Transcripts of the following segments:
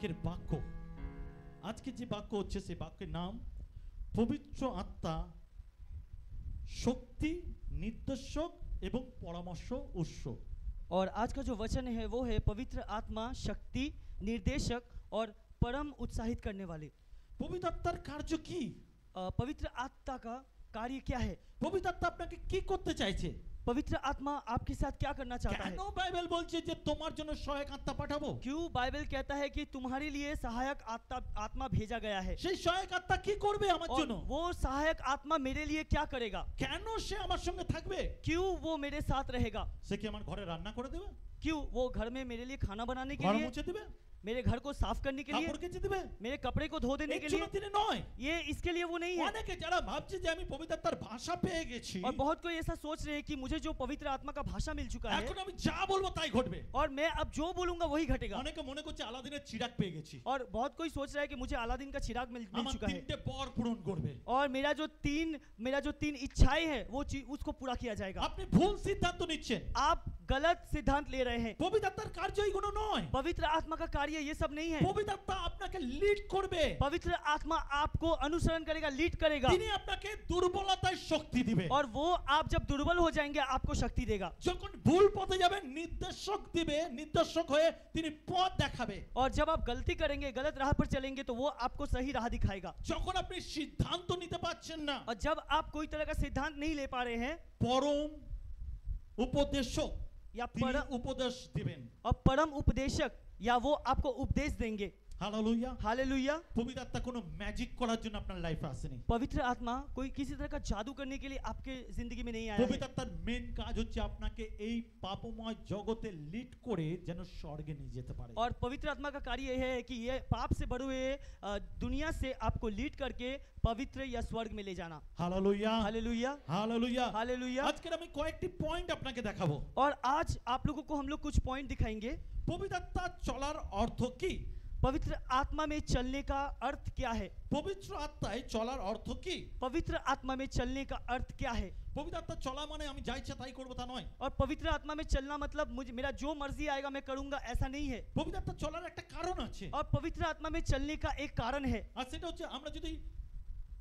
আজকের বাক্য, আজকে যে বাক্য হচ্ছে সেই বাক্যের নাম পবিত্র আত্মা শক্তি নির্দেশক এবং পরামর্শ উৎস। और आज का जो वचन है वो है पवित्र आत्मा शक्ति निर्देशक और परम उत्साहित करने वाले। পবিত্র আত্মার কার্য কি? पवित्र आत्मा का कार्य क्या है? পবিত্র আত্মা আপনাকে কি করতে চাইছে? पवित्र आत्मा आपके साथ क्या करना चाहता है? কেন বাইবেল বলছে যে তোমার জন্য সহায়ক আত্মা পাঠাবো? क्यों बाइबल कहता है कि तुम्हारे लिए सहायक आत्मा भेजा गया है? সেই সহায়ক আত্মা কি করবে আমার और জন্য? वो सहायक आत्मा मेरे लिए क्या करेगा? কেন সে আমার সঙ্গে থাকবে? क्यों वो मेरे साथ रहेगा? সে কি আমার ঘরে রান্না করে দেবে? क्यों वो घर में मेरे लिए खाना बनाने के ঘর लिए, মুছে দিবে? मेरे घर को साफ करने के लिए, কাপড় কেচে দিবে? मेरे कपड़े को धो देने এর के জন্য लिए? তিনি নয়। ये इसके लिए वो नहीं है। অনেকে যারা ভাবছে যে আমি পবিত্র আত্মার ভাষা পেয়ে গেছি, और बहुत कोई ऐसा सोच रहे हैं कि मुझे जो पवित्र आत्मा का भाषा मिल चुका है এখন আমি যা বলবো তাই ঘটবে। और मैं अब जो बोलूंगा वही घटेगा। অনেকে মনে করছে আলাদিনের চিরাগ পেয়ে গেছি, और बहुत कोई सोच रहा है कि मुझे अलादीन का चिराग मिल আমার चुका है তিনটে বর পূরণ করবে। और मेरा जो तीन इच्छाएं हैं वो उसको पूरा किया जाएगा। আপনি ভুল সিদ্ধান্ত নিচ্ছেন। आप गलत सिद्धांत ले रहे हैं। পবিত্র আত্মার কার্য এইগুলো নয়। पवित्र आत्मा का कार्य ये सब नहीं है। পবিত্র আত্মা আপনাকে লিড করবে। पवित्र आत्मा आपको अनुसरण करेगा, लीड करेगा তিনি আপনাকে দুর্বলতায় শক্তি দিবে। और वो आप जब दुर्बल हो जाएंगे आपको शक्ति देगा। যখন ভুল পথে যাবেন নির্দেশক দিবে, নির্দেশক হয়ে তিনি পথ দেখাবে। और जब आप गलती करेंगे, गलत राह पर चलेंगे तो वो आपको सही राह दिखाएगा। যখন আপনি সিদ্ধান্ত নিতে পারছেন না, और जब आप कोई तरह का सिद्धांत नहीं ले पा रहे हैं, পরম উপদেশক या তিনি উপদেশ দিবেন। और परम उपदेशक या वो आपको उपदेश देंगे। হালেলুয়া। हालेलुया। পবিত্র আত্মা কোনো ম্যাজিক করার জন্য আপনার লাইফে আসেনি। पवित्र आत्मा कोई किसी तरह का जादू करने के लिए आपके जिंदगी में नहीं आया পবিত্র है। আত্মার মেন কাজ হচ্ছে আপনাকে এই পাপময় জগতে লিড করে যেন স্বর্গে নিয়ে যেতে পারে। और पवित्र आत्मा का कार्य यह है कि ये पाप से भरे हुए दुनिया से आपको लीड करके पवित्र या स्वर्ग में ले जाना। হালেলুয়া। हालेलुया। হালেলুয়া। हालेलुया। আজকে আমি কয়েকটি পয়েন্ট আপনাকে দেখাবো। और आज आप लोगों को हम लोग कुछ पॉइंट दिखाएंगे। পবিত্র আত্মা চলার অর্থ কি? पवित्र आत्मा में चलने का अर्थ क्या है? পবিত্র আত্মায় চলার অর্থ কি? पवित्र आत्मा में चलने का अर्थ क्या है? পবিত্র আত্মা চলা মানে আমি যা ইচ্ছা তাই করব তা নয়। और पवित्र आत्मा में चलना मतलब मुझे मेरा जो मर्जी आएगा मैं करूंगा ऐसा नहीं है। পবিত্র আত্মা চলার একটা কারণ আছে। और पवित्र आत्मा में चलने का एक कारण है। আর সেটা হচ্ছে আমরা যদি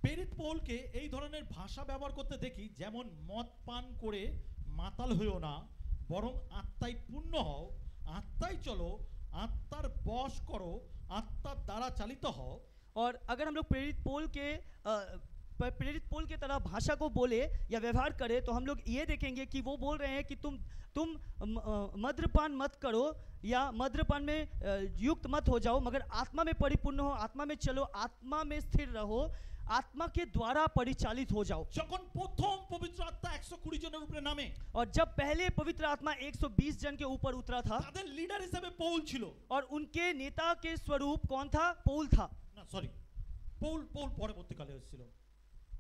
প্রেরিত পৌলকে এই ধরনের ভাষা ব্যবহার করতে দেখি, যেমন মদ পান করে মাতাল হইও না, বরং আত্মায় পূর্ণ হও, আত্মায় চলো, আত্মার বশ করো, আত্মার দ্বারা চালিত হও। और अगर हम लोग प्रेरित पौल के तरह भाषा को बोले या व्यवहार करें तो हम लोग ये देखेंगे कि वो बोल रहे हैं कि तुम मद्यपान मत करो या मद्यपान में युक्त मत हो जाओ, मगर आत्मा में परिपूर्ण हो, आत्मा में चलो, आत्मा में स्थिर रहो, आत्मा के द्वारा परिचालित हो जाओ। যখন প্রথম পবিত্র আত্মা 120 জনের উপরে নামে, और जब पहले पवित्र आत्मा 120 जन के ऊपर उतरा था, তাদের লিডার হিসেবে পৌল ছিল। और उनके नेता के स्वरूप कौन था? पौल था। না সরি, পৌল পরবর্তীকালে এসেছিল।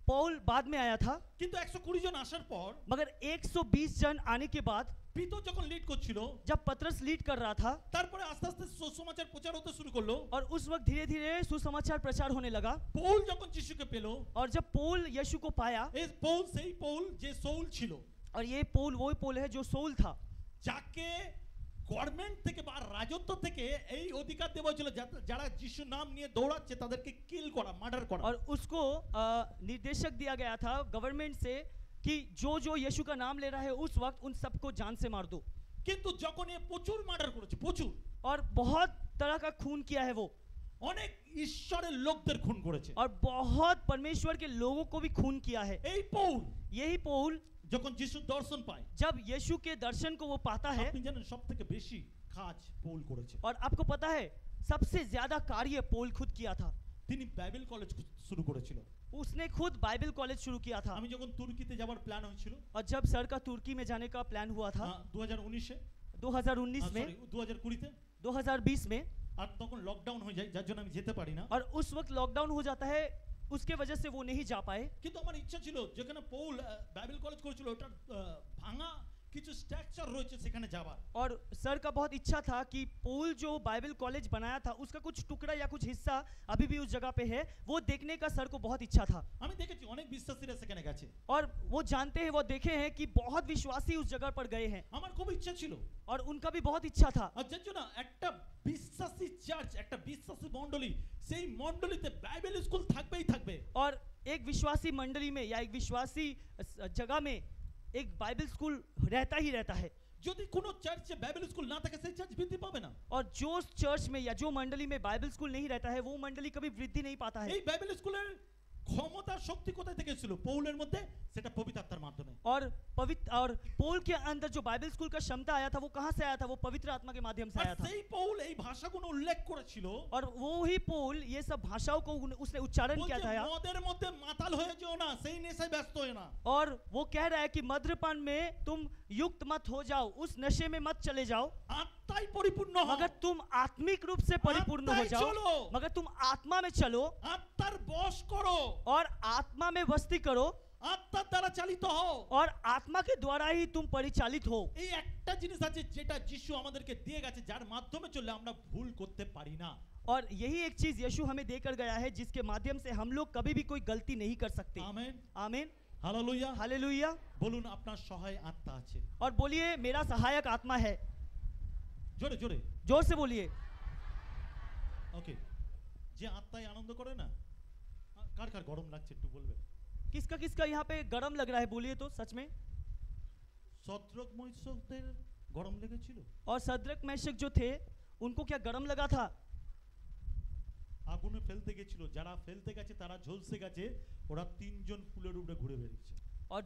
पौल बाद में आया था। কিন্তু 120 জন আসার পর, मगर 120 जन आने के बाद পিতর যখন লিড করছিল, जब पतरस लीड कर रहा था, তারপরে আস্তে আস্তে সুসমাচার প্রচার হতে শুরু করলো। और उस वक्त धीरे धीरे सुसमाचार प्रचार होने लगा। পৌল যখন যিশুকে পেল, और जब पौल यीशु को पाया, এই পৌল সেই পৌল যে সৌল ছিল, और ये पौल वही पौल है जो सौल था, যাকে গভর্নমেন্ট থেকে বা রাজত্ব থেকে এই অধিকার দেওয়া হয়েছিল যারা যিশু নাম নিয়ে দৌড়াচ্ছে তাদেরকে কিল করা, মার্ডার করা। और उसको निर्देशक दिया गया था गवर्नमेंट से कि जो यीशु का नाम ले रहा है उस वक्त उन सबको जान से मार दो। কিন্তু যখন এ প্রচুর মার্ডার করেছে, প্রচুর, और बहुत तरह का खून किया है वो, অনেক ঈশ্বরের লোকদের খুন করেছে, और बहुत परमेश्वर के लोगों को भी खून किया है। এই পৌল यही पौल যখন যিশুর দর্শন পায়, जब यीशु के दर्शन को वो पाता है, আপনি জানেন সবথেকে বেশি কাজ পৌল করেছে। और आपको पता है सबसे ज्यादा कार्य पौल खुद किया था। তিনি বাইবেল কলেজ শুরু করেছিল। उसने खुद बाइबल कॉलेज शुरू किया था। আমি যখন তুর্কিতে যাওয়ার প্ল্যান হয়েছিল, और जब सर का तुर्की में जाने का प्लान हुआ था 2019 में 2020 में, 2020 में, আর তখন লকডাউন হয়ে যায়, যার জন্য আমি যেতে পারি না। और उस वक्त लॉकडाउन हो जाता है, उसके वजह से वो नहीं जा पाए। কিন্তু আমার ইচ্ছা ছিল যেখানে পৌল বাইবেল কলেজ করেছিল ওটা ভাঙা কিছু স্ট্রাকচার রয়েছে সেখানে যাবার। और सर का बहुत इच्छा था कि पोल जो बाइबल कॉलेज बनाया था उसका कुछ टुकड़ा या कुछ हिस्सा अभी भी उस जगह पे है, वो देखने का सर को बहुत इच्छा था। আমি দেখেছি অনেক বিশ্বাসীরা সেখানে গেছে। और वो जानते हैं, वो देखे हैं कि बहुत विश्वासी उस जगह पर गए हैं আমার খুব ইচ্ছা ছিল। और उनका भी बहुत इच्छा था। আর যার জন্য একটা বিশ্বাসী চার্চ, একটা বিশ্বাসী মণ্ডলী, সেই মণ্ডলীতে বাইবেল স্কুল থাকবেই থাকবে। और एक विश्वासी मंडली में या एक विश्वासी जगह में एक बाइबल स्कूल रहता ही रहता है। যদি কোনো চার্চে বাইবেল স্কুল না থাকে সেই চার্চ বৃদ্ধি পাবে না। और जो चर्च में या जो मंडली में बाइबल स्कूल नहीं रहता है वो मंडली कभी वृद्धि नहीं पाता है। এই বাইবেল স্কুলের ক্ষমতা শক্তি কোথায় থেকে ছিল? পৌলের মধ্যে, সেটা পবিত্র আত্মার মাধ্যমে। और पोल के अंदर जो बाइबल स्कूल का क्षमता आया था वो कहाँ से आया था? वो पवित्र आत्मा के माध्यम से আর आया था। সেই পৌল এই ভাষাগুলো উল্লেখ করেছিল। और वो ही पोल ये सब भाषाओं को उसने उच्चारण किया था। বলছে মদের মধ্যে মাতাল হয়ে যেও না, সেই নেশায় ব্যস্ত হয়ে না। और वो कह रहा है कि মদ্যপান में तुम युक्त मत हो जाओ, उस नशे में मत चले जाओ, আত্মায় পরিপূর্ণ হও। मगर तुम आत्मिक रूप से परिपूर्ण हो आत्माয় जाओ, चलो। मगर तुम आत्मा में चलो আত্মার বশ করো, और आत्मा में बस्ती करो আত্মার দ্বারা চালিত হও। और आत्मा के द्वारा ही तुम परिचालित हो। এই একটা জিনিস আছে যেটা যিশু আমাদেরকে দিয়ে গেছে, যার মাধ্যমে চললে আমরা ভুল করতে পারি না। और यही एक चीज यीशु हमें देकर गया है जिसके माध्यम से हम लोग कभी भी कोई गलती नहीं कर सकते। আমেন, आमीन, হালেলুয়া। हालेलुया। বলুন আপনার সহায় আত্মা আছে। और बोलिए मेरा सहायक आत्मा है। জোরে জোরে जोर से बोलिए। ওকে। যে আত্মায় আনন্দ করে না, কার কার গরম লাগছে একটু বলবে? किसका किसका यहाँ पे गरम लग रहा है? बोलिए तो सच में। সদ্রক মৈশকদের গরম লেগেছিল। और सद्रक मैशक जो थे उनको क्या गरम लगा था? আগুনে ফেলতে গেছিল, যারা ফেলতে গেছে তারা ঝলসে গেছে, ওরা তিনজন ফুলের উপরে ঘুরে বেরিয়েছে। और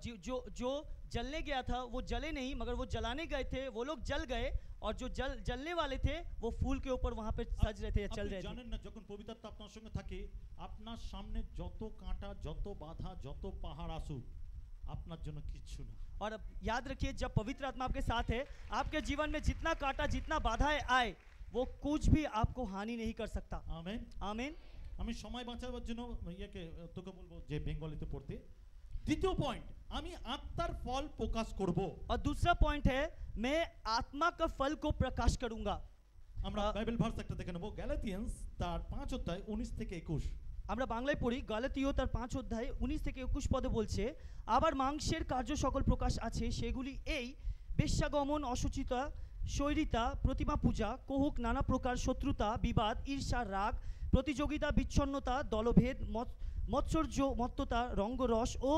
जो जलने गया था वो जले नहीं, मगर वो जलाने गए थे वो लोग जल गए, और जो जलने वाले थे वो फूल के ऊपर वहां पे सज रहे थे या चल আপনি रहे थे। জানেন না, যখন পবিত্র আত্মা আপনার সঙ্গে থাকে, আপনার সামনে যত কাঁটা, যত বাধা, যত পাহাড় আসুক, আপনার জন্য কিচ্ছু না। और अब याद रखिए, जब पवित्र आत्मा आपके साथ है, आपके जीवन में जितना कांटा, जितना बाधाएं आए, वो कुछ भी आपको हानि नहीं कर सकता। আমেন। आमीन। আমি সময় বাঁচাবার জন্য ইয়েকে তোকে বলবো যে বেঙ্গলিতে পড়তে। দ্বিতীয় পয়েন্ট, আমি আত্মার ফল প্রকাশ করব। और दूसरा पॉइंट है, मैं आत्मा का फल को प्रकाश करूंगा। আমরা বাইবেল ভার্স একটা দেখে নেব, গ্যালাতিয়ান্স তার 5 অধ্যায় 19 থেকে 21। আমরা বাংলায় পড়ি, গালাতীয় তার 5 অধ্যায় 19 থেকে 21 পদে বলছে, আবার মাংসের কার্য সকল প্রকাশ আছে, সেগুলি এই: বেশ্যাগমন, অশুচিতা, শৈরিতা, প্রতিমা পূজা, কহুক, নানা প্রকার শত্রুতা, বিবাদ, ঈর্ষা, রাগ, প্রতিযোগিতা, বিচ্ছন্নতা, দলভেদ, মৎসর্য, মত্ততা, রঙ্গরস ও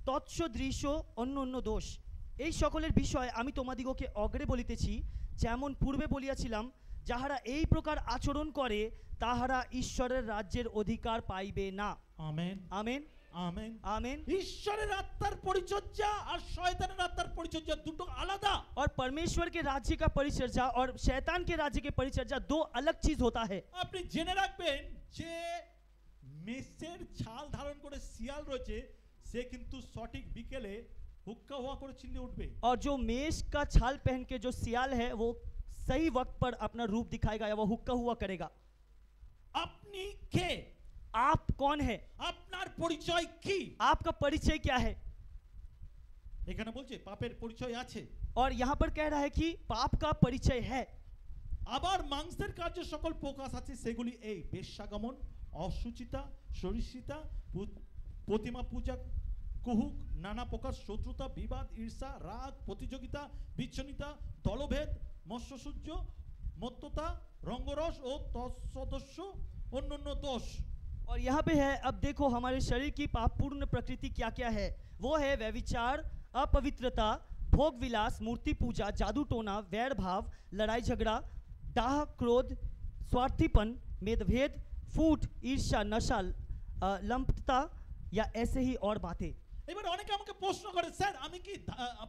তৎসদৃশ অন্য দোষ। এই সকলের বিষয় আমি তোমাদিগকে অগ্রে বলিতেছি, যেমন পূর্বে বলিয়াছিলাম, যাহারা এই প্রকার আচরণ করে তাহারা ঈশ্বরের রাজ্যের অধিকার পাইবে না। Amen, amen, amen, amen. ঈশ্বরের আত্মার পরিচর্যা আর শয়তানের আত্মার পরিচর্যা দুটো আলাদা। और परमेश्वर के राज्य का परिचर्या और शैतान के राज्य के परिचर्या दो अलग चीज होता है। আপনি জেনে রাখবেন যে মেষের ছাল ধারণ করে শিয়াল রয়েছে, সে কিন্তু সঠিক বিকেলে হুক্কা হওয়া করে চিল্লে উঠবে। और जो मेष का छाल पहन के जो सियाल है वो सही वक्त पर अपना रूप दिखाएगा या वो हुक्का हुआ करेगा। আপনি কে? आप कौन है? আপনার পরিচয় কি? आपका परिचय क्या है? এখানে বলছে পাপের পরিচয় আছে। और यहाँ पर कह रहा है कि पाप का परिचय है। আবার মাংসের কার্য সকল প্রকাশ আছে, সেগুলি এই: বেশ্যাগমন, অসুচিতা, সরিষিতা, প্রতিমা পূজা, কুহুক, নানা প্রকার শত্রুতা, বিবাদ, ঈর্ষা, রাগ, প্রতিযোগিতা, বিচ্ছন্নতা, দলভেদ, মৎসর্য, মত্ততা, রঙ্গরস ও তৎসদস্য অন্যান্য দোষ। और यहाँ पे है, अब देखो हमारे शरीर की पापपूर्ण प्रकृति क्या क्या है। वो है व्यभिचार, अपवित्रता, भोग विलास, मूर्ति पूजा, जादू टोना, वैर भाव, लड़ाई झगड़ा, दाह, क्रोध, स्वार्थीपन, मेदभेद, फूट, ईर्ष्या, नशा, लंपटता या ऐसे ही और बातें। এবার অনেকে আমাকে প্রশ্ন করে, স্যার আমি কি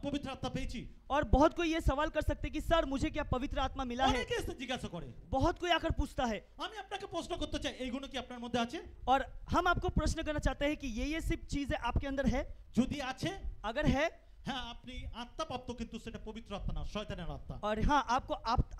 পবিত্র আত্মা পেয়েছি? और बहुत कोई ये सवाल कर सकते कि सर मुझे क्या पवित्र आत्मा मिला है? অনেকে এসে জিজ্ঞাসা করে। बहुत कोई आकर पूछता है। আমি আপনাকে প্রশ্ন করতে চাই, এই গুণ কি আপনার মধ্যে আছে? और हम आपको प्रश्न करना चाहते हैं कि ये सब चीजें आपके अंदर है? যদি আছে, अगर है হ্যাঁ আপনি আত্মা প্রাপ্ত কিন্তু সেটা পবিত্র আত্মা না শয়তানের আত্মা और हाँ आपको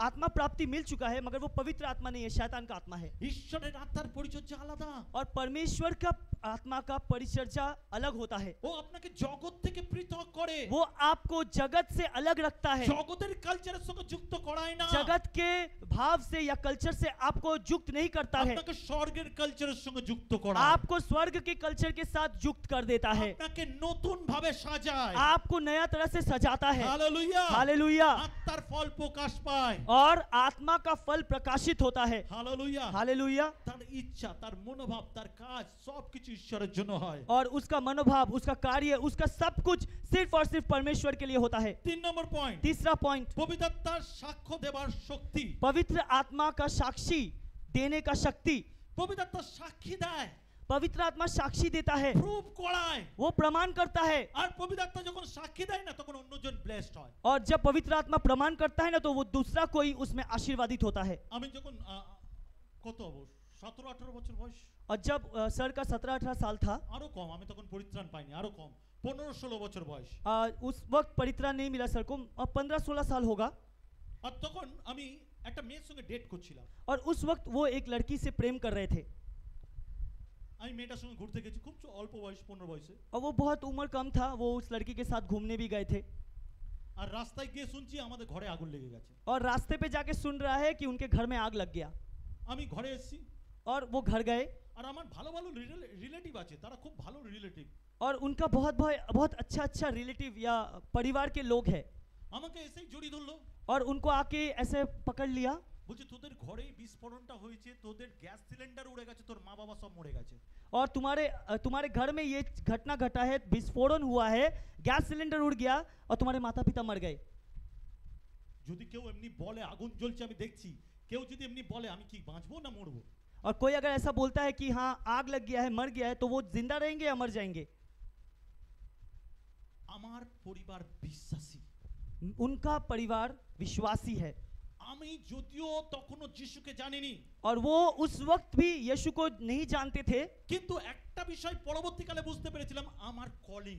आत्मा प्राप्ति मिल चुका है मगर वो पवित्र आत्मा नहीं है, शैतान का आत्मा है। ঈশ্বরের আত্মার পরিচর্যা আলাদা और परमेश्वर का आत्मा का परिचर्या अलग होता है। ও আপনাকে জগৎ থেকে পৃথক করে वो आपको जगत से अलग रखता है, জগতের কালচারের সঙ্গে যুক্ত করায় না जगत के भाव से या कल्चर से आपको युक्त नहीं करता है, আপনাকে স্বর্গের কালচারের সঙ্গে যুক্ত করায় आपको स्वर्ग के कल्चर के साथ युक्त कर देता है, আপনাকে নতুন ভাবে সাজায় आपको नया तरह से सजाता है। Hallelujah hallelujah. আত্মার ফল প্রকাশ পায় और आत्मा का फल प्रकाशित होता है। Hallelujah hallelujah. তার ইচ্ছা তার মনোভাব তার কাজ সবকিছু ঈশ্বরের জন্য হয় और उसका मनोभाव, उसका कार्य, उसका सब कुछ सिर्फ और सिर्फ परमेश्वर के लिए होता है। 3 নম্বর পয়েंट तीसरा पॉइंट, পবিত্র আত্মার সাক্ষ্য দেবার শক্তি पवित्र आत्मा का साक्षी देने का शक्ति। পবিত্র আত্মা সাক্ষী দেয় पवित्र आत्मा साक्षी देता है, প্রুফ করায় वो प्रमाण करता है। আর পবিত্র আত্মা যখন সাক্ষী দেয় না তখন অন্যজন ব্লেসড হয় और जब पवित्र आत्मा प्रमाण करता है ना तो वो दूसरा कोई उसमें आशीर्वादित होता है। আমি যখন কত 17-18 বছর বয়স और जब सर का 17-18 साल था, আরো কম আমি তখন পরিত্রাণ পাইনি আরো কম 15-16 বছর বয়স उस वक्त परित्राण नहीं मिला सर को, 15-16 साल होगा। আর তখন আমি একটা মেয়ের সঙ্গে ডেট করছিলাম और उस वक्त वो एक लड़की से प्रेम कर रहे थे আমি মেয়েটার সঙ্গে ঘুরতে গেছি খুব অল্প বয়স 15 বয়সে और वो बहुत उम्र कम था, वो उस लड़की के साथ घूमने भी गए थे আর রাস্তায় গিয়ে শুনছি আমাদের ঘরে আগুন লেগে গেছে और रास्ते पे जाके सुन रहा है कि उनके घर में आग लग गया আমি ঘরে এসেছি और वो घर गए আর আমার ভালো ভালো রিলেটিভ আছে তারা খুব ভালো রিলেটিভ और उनका बहुत बहुत अच्छा रिलेटिव या परिवार के लोग हैं আমাকে এসেই জড়িয়ে ধরলো और उनको आके ऐसे पकड़ लिया বলছে তোদের ঘরেই বিস্ফোরণটা হয়েছে তোদের গ্যাস সিলিন্ডার উড়ে গেছে তোর মা বাবা সব মরে গেছে और तुम्हारे घर में ये घटना घटा है, विस्फोटन हुआ है, गैस सिलेंडर उड़ गया और तुम्हारे माता पिता मर गए। যদি কেউ এমনি বলে আগুন জ্বলছে আমি দেখছি কেউ যদি এমনি বলে আমি কি বাঁচবো না মরবো और कोई अगर ऐसा बोलता है कि हाँ आग लग गया है, मर गया है, तो वो जिंदा रहेंगे या मर जाएंगे? আমার পরিবার বিশ্বাসী उनका परिवार विश्वासी है আমি যদিও তখনও যিশুকে জানিনি और वो उस वक्त भी यीशु को नहीं जानते थे, কিন্তু একটা বিষয় পরবর্তীকালে বুঝতে পেরেছিলাম আমার কলিং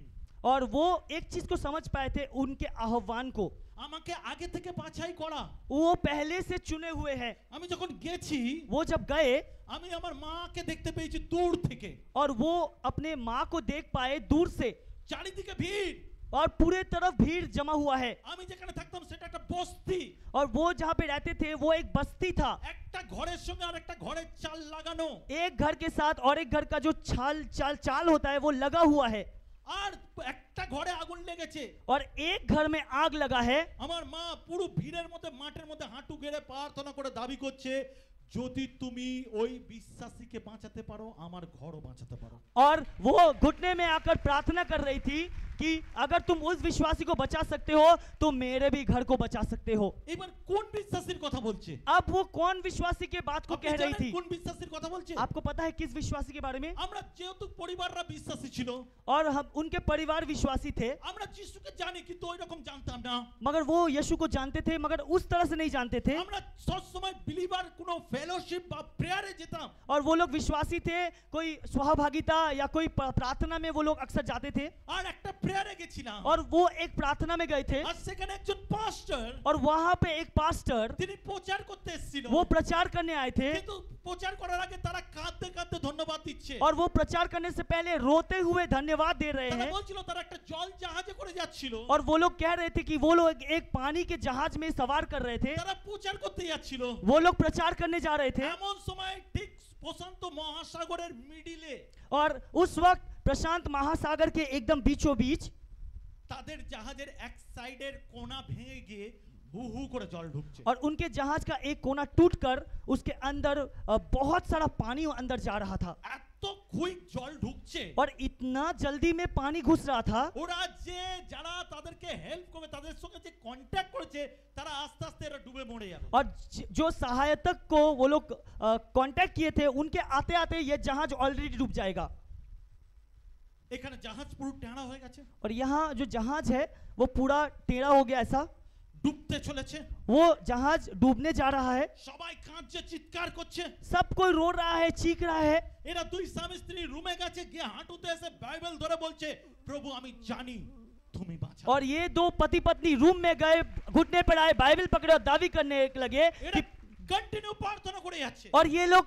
और वो एक चीज को समझ पाए थे, उनके आह्वान को। আমাকে আগে থেকে বাছাই করা वो पहले से चुने हुए हैं। আমি যখন গেছি वो जब गए আমি আমার মাকে দেখতে পেয়েছি দূর থেকে और वो अपने माँ को देख पाए दूर से চারিদিকে ভিড় और पूरे तरफ भीड़ जमा हुआ है আমি যেখানে থাকতাম সেটা একটা বস্তি और वो जहाँ पे रहते थे वो एक बस्ती था, একটা ঘরের সঙ্গে আরেকটা ঘরের চাল লাগানো एक घर के साथ और एक घर का जो चाल होता है वो लगा हुआ है আর একটা ঘরে আগুন লেগেছে और एक घर में आग लगा है। আমার মা পুরো ভিড়ের মধ্যে মাঠের মধ্যে হাঁটু গেড়ে প্রার্থনা করে দাবি করছে যদি তুমি ওই বিশ্বাসীকে বাঁচাতে পারো আমার ঘরও বাঁচাতে পারো और वो घुटने में आकर प्रार्थना कर रही थी कि अगर तुम उस विश्वासी को बचा सकते हो तो मेरे भी घर को बचा सकते हो। এবার কোন বিশ্বাসীর কথা বলছে अब वो कौन विश्वासी के बात को আপনি कह रही জানেন थी? কোন বিশ্বাসীর কথা বলছে आपको पता है किस विश्वासी के बारे में? আমরা যেহেতু পরিবাররা বিশ্বাসী ছিল और हम उनके परिवार विश्वासी थे আমরা যিশুকে জানি কিন্তু ওই রকম জানতাম না मगर वो यीशु को जानते थे मगर उस तरह से नहीं जानते थे। আমরা সব সময় বিলিভার কোনো ফেলোশিপ বা প্রেয়ারে যেতাম और वो लोग विश्वासी थे, कोई सहभागिता या कोई प्रार्थना में वो लोग अक्सर जाते थे আর একটা প্রেয়ারে গেছিলাম और वो एक प्रार्थना में गए थे আর সেখানে একজন পাস্টর और वहां पे एक पास्टर তিনি প্রচার করতে এসেছিল वो प्रचार करने आए थे কিন্তু প্রচার করার আগে তারা কাঁদতে কাঁদতে ধন্যবাদ দিচ্ছে और वो प्रचार करने से पहले रोते हुए धन्यवाद दे रहे তারা हैं বলছিল তারা একটা জল জাহাজে করে যাচ্ছিল और वो लोग कह रहे थे कि वो लोग एक पानी के जहाज में सवार कर रहे थे, তারা প্রচার করতে যাচ্ছিল वो लोग प्रचार करने जा रहे थे এমন সময় ঠিক প্রশান্ত মহাসাগরের মিডিলে और उस वक्त प्रशांत महासागर के एकदम बीचों बीच তাদের জাহাজের এক সাইডের কোনা ভেঙে গিয়ে হু হু করে জল ঢুকছে और उनके जहाज का एक कोना टूटकर उसके अंदर बहुत सारा पानी अंदर जा रहा था এত কুইক জল ঢুকছে और इतना जल्दी में पानी घुस रहा था ওরা যে যারা তাদেরকে হেল্প করবে তাদের সঙ্গে যে কন্ট্যাক্ট করেছে তারা আস্তে আস্তে এরা ডুবে মরে যাবে और जो सहायतक को वो लोग कांटेक्ट किए थे उनके आते आते ये जहाज ऑलरेडी डूब जाएगा। এখানে জাহাজ পুরো টেढ़ा হয়ে গেছে और यहाँ जो जहाज है वो पूरा टेढ़ा हो गया, ऐसा ডুবতে চলেছে वो जहाज डूबने जा रहा है, সবাই কাঁদছে চিৎকার করছে सब कोई रो रहा है, चीख रहा है। এরা দুই স্বামী স্ত্রী রুমে গেছে গিয়ে হাঁটুতে এসে বাইবেল ধরে বলছে প্রভু আমি জানি তুমি বাঁচাবে अच्छा और ये दो पति पत्नी रूम में गए, घुटने पर आए, बाइबल पकड़े और दावी करने लगे এরা कि, কন্টিনিউ প্রার্থনা করে যাচ্ছে और ये लोग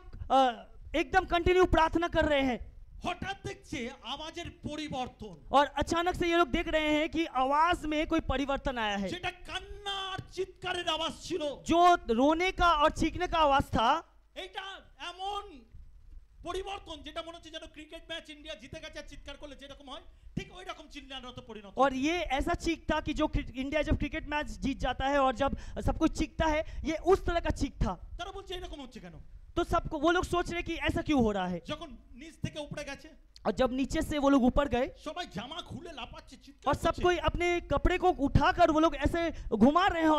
एकदम कंटिन्यू प्रार्थना कर रहे हैं। হঠাৎ দেখছে আওয়াজের পরিবর্তন, और अचानक से ये लोग देख रहे हैं कि आवाज में कोई परिवर्तन आया है। যেটা কান্না আর চিৎকারের আওয়াজ ছিল, जो रोने का और चीखने का आवाज था, এটা এমন পরিবর্তন যেটা মনে হচ্ছে যেন ক্রিকেট ম্যাচ ইন্ডিয়া জিতে গেছে আর চিৎকার করলে যেরকম হয় ঠিক ওই রকম চিল্লানোর মতো পরিণত। और ये ऐसा चीख था कि जो इंडिया जब क्रिकेट मैच जीत जाता है और जब सब कुछ चीखता है, ये उस तरह का चीख था। তারা বলছে এরকম হচ্ছে কেন? तो सबको वो लोग सोच रहे कि ऐसा क्यों हो रहा है। যখন নিচ থেকে উপরে গেছে और जब नीचे से वो लोग ऊपर गए সবাই জামা খুলে লাপাচ্ছে और চিৎকার सब করছে। कोई अपने कपड़े को उठाकर वो लोग ऐसे घुमा रहे हैं